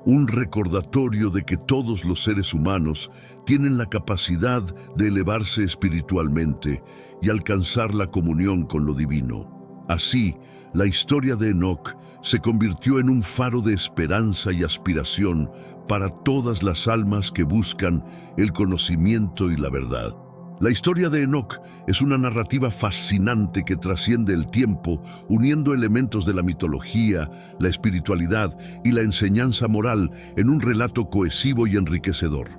un recordatorio de que todos los seres humanos tienen la capacidad de elevarse espiritualmente y alcanzar la comunión con lo divino. Así, la historia de Enoc se convirtió en un faro de esperanza y aspiración para todas las almas que buscan el conocimiento y la verdad. La historia de Enoc es una narrativa fascinante que trasciende el tiempo, uniendo elementos de la mitología, la espiritualidad y la enseñanza moral en un relato cohesivo y enriquecedor.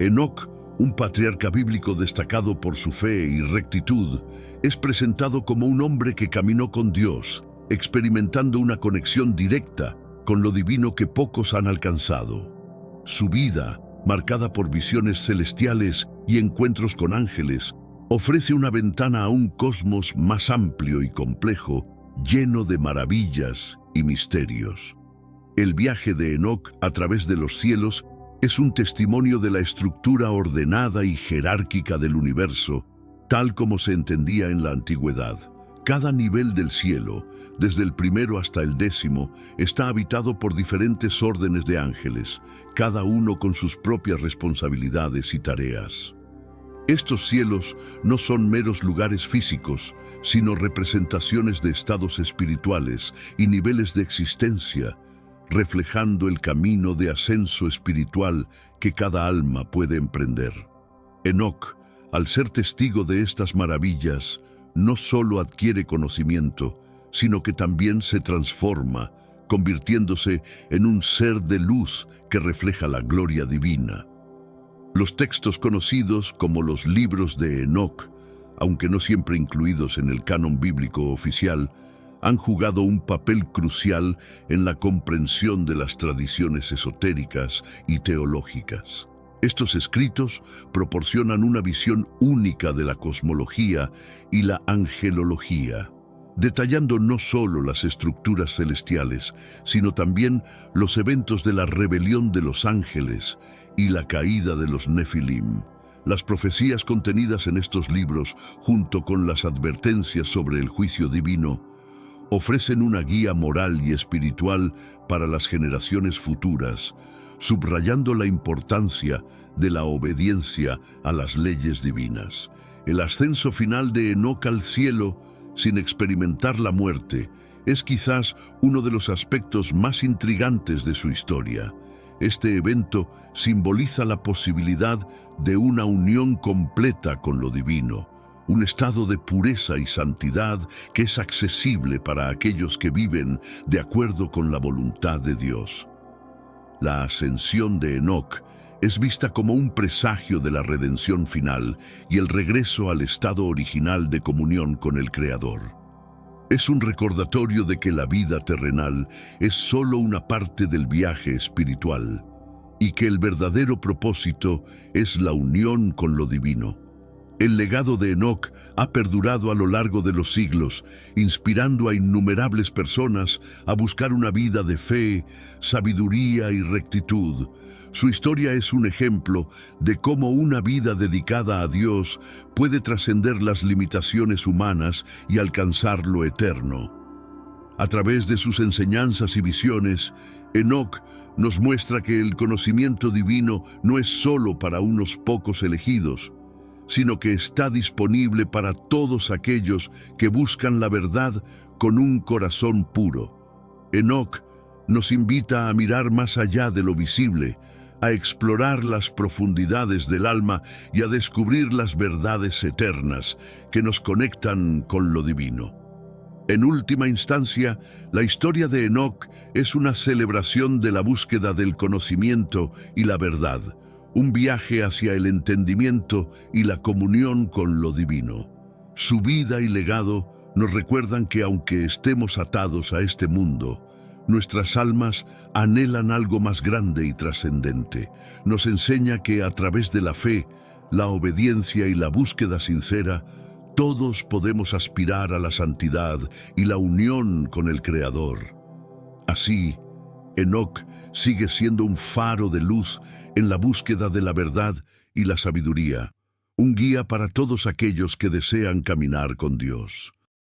Enoc, un patriarca bíblico destacado por su fe y rectitud, es presentado como un hombre que caminó con Dios, experimentando una conexión directa con lo divino que pocos han alcanzado. Su vida, marcada por visiones celestiales y encuentros con ángeles, ofrece una ventana a un cosmos más amplio y complejo, lleno de maravillas y misterios. El viaje de Enoc a través de los cielos es un testimonio de la estructura ordenada y jerárquica del universo, tal como se entendía en la antigüedad. Cada nivel del cielo, desde el primero hasta el 10º, está habitado por diferentes órdenes de ángeles, cada uno con sus propias responsabilidades y tareas. Estos cielos no son meros lugares físicos, sino representaciones de estados espirituales y niveles de existencia, reflejando el camino de ascenso espiritual que cada alma puede emprender. Enoc, al ser testigo de estas maravillas, no solo adquiere conocimiento, sino que también se transforma, convirtiéndose en un ser de luz que refleja la gloria divina. Los textos conocidos como los libros de Enoc, aunque no siempre incluidos en el canon bíblico oficial, han jugado un papel crucial en la comprensión de las tradiciones esotéricas y teológicas. Estos escritos proporcionan una visión única de la cosmología y la angelología, detallando no solo las estructuras celestiales, sino también los eventos de la rebelión de los ángeles y la caída de los Nefilim. Las profecías contenidas en estos libros, junto con las advertencias sobre el juicio divino, ofrecen una guía moral y espiritual para las generaciones futuras, subrayando la importancia de la obediencia a las leyes divinas. El ascenso final de Enoc al cielo, sin experimentar la muerte, es quizás uno de los aspectos más intrigantes de su historia. Este evento simboliza la posibilidad de una unión completa con lo divino, un estado de pureza y santidad que es accesible para aquellos que viven de acuerdo con la voluntad de Dios. La ascensión de Enoc es vista como un presagio de la redención final y el regreso al estado original de comunión con el Creador. Es un recordatorio de que la vida terrenal es solo una parte del viaje espiritual y que el verdadero propósito es la unión con lo divino. El legado de Enoc ha perdurado a lo largo de los siglos, inspirando a innumerables personas a buscar una vida de fe, sabiduría y rectitud. Su historia es un ejemplo de cómo una vida dedicada a Dios puede trascender las limitaciones humanas y alcanzar lo eterno. A través de sus enseñanzas y visiones, Enoc nos muestra que el conocimiento divino no es solo para unos pocos elegidos, sino que está disponible para todos aquellos que buscan la verdad con un corazón puro. Enoc nos invita a mirar más allá de lo visible, a explorar las profundidades del alma y a descubrir las verdades eternas que nos conectan con lo divino. En última instancia, la historia de Enoc es una celebración de la búsqueda del conocimiento y la verdad, un viaje hacia el entendimiento y la comunión con lo divino. Su vida y legado nos recuerdan que aunque estemos atados a este mundo, nuestras almas anhelan algo más grande y trascendente. Nos enseña que a través de la fe, la obediencia y la búsqueda sincera, todos podemos aspirar a la santidad y la unión con el Creador. Así, Enoc sigue siendo un faro de luz en la búsqueda de la verdad y la sabiduría, un guía para todos aquellos que desean caminar con Dios.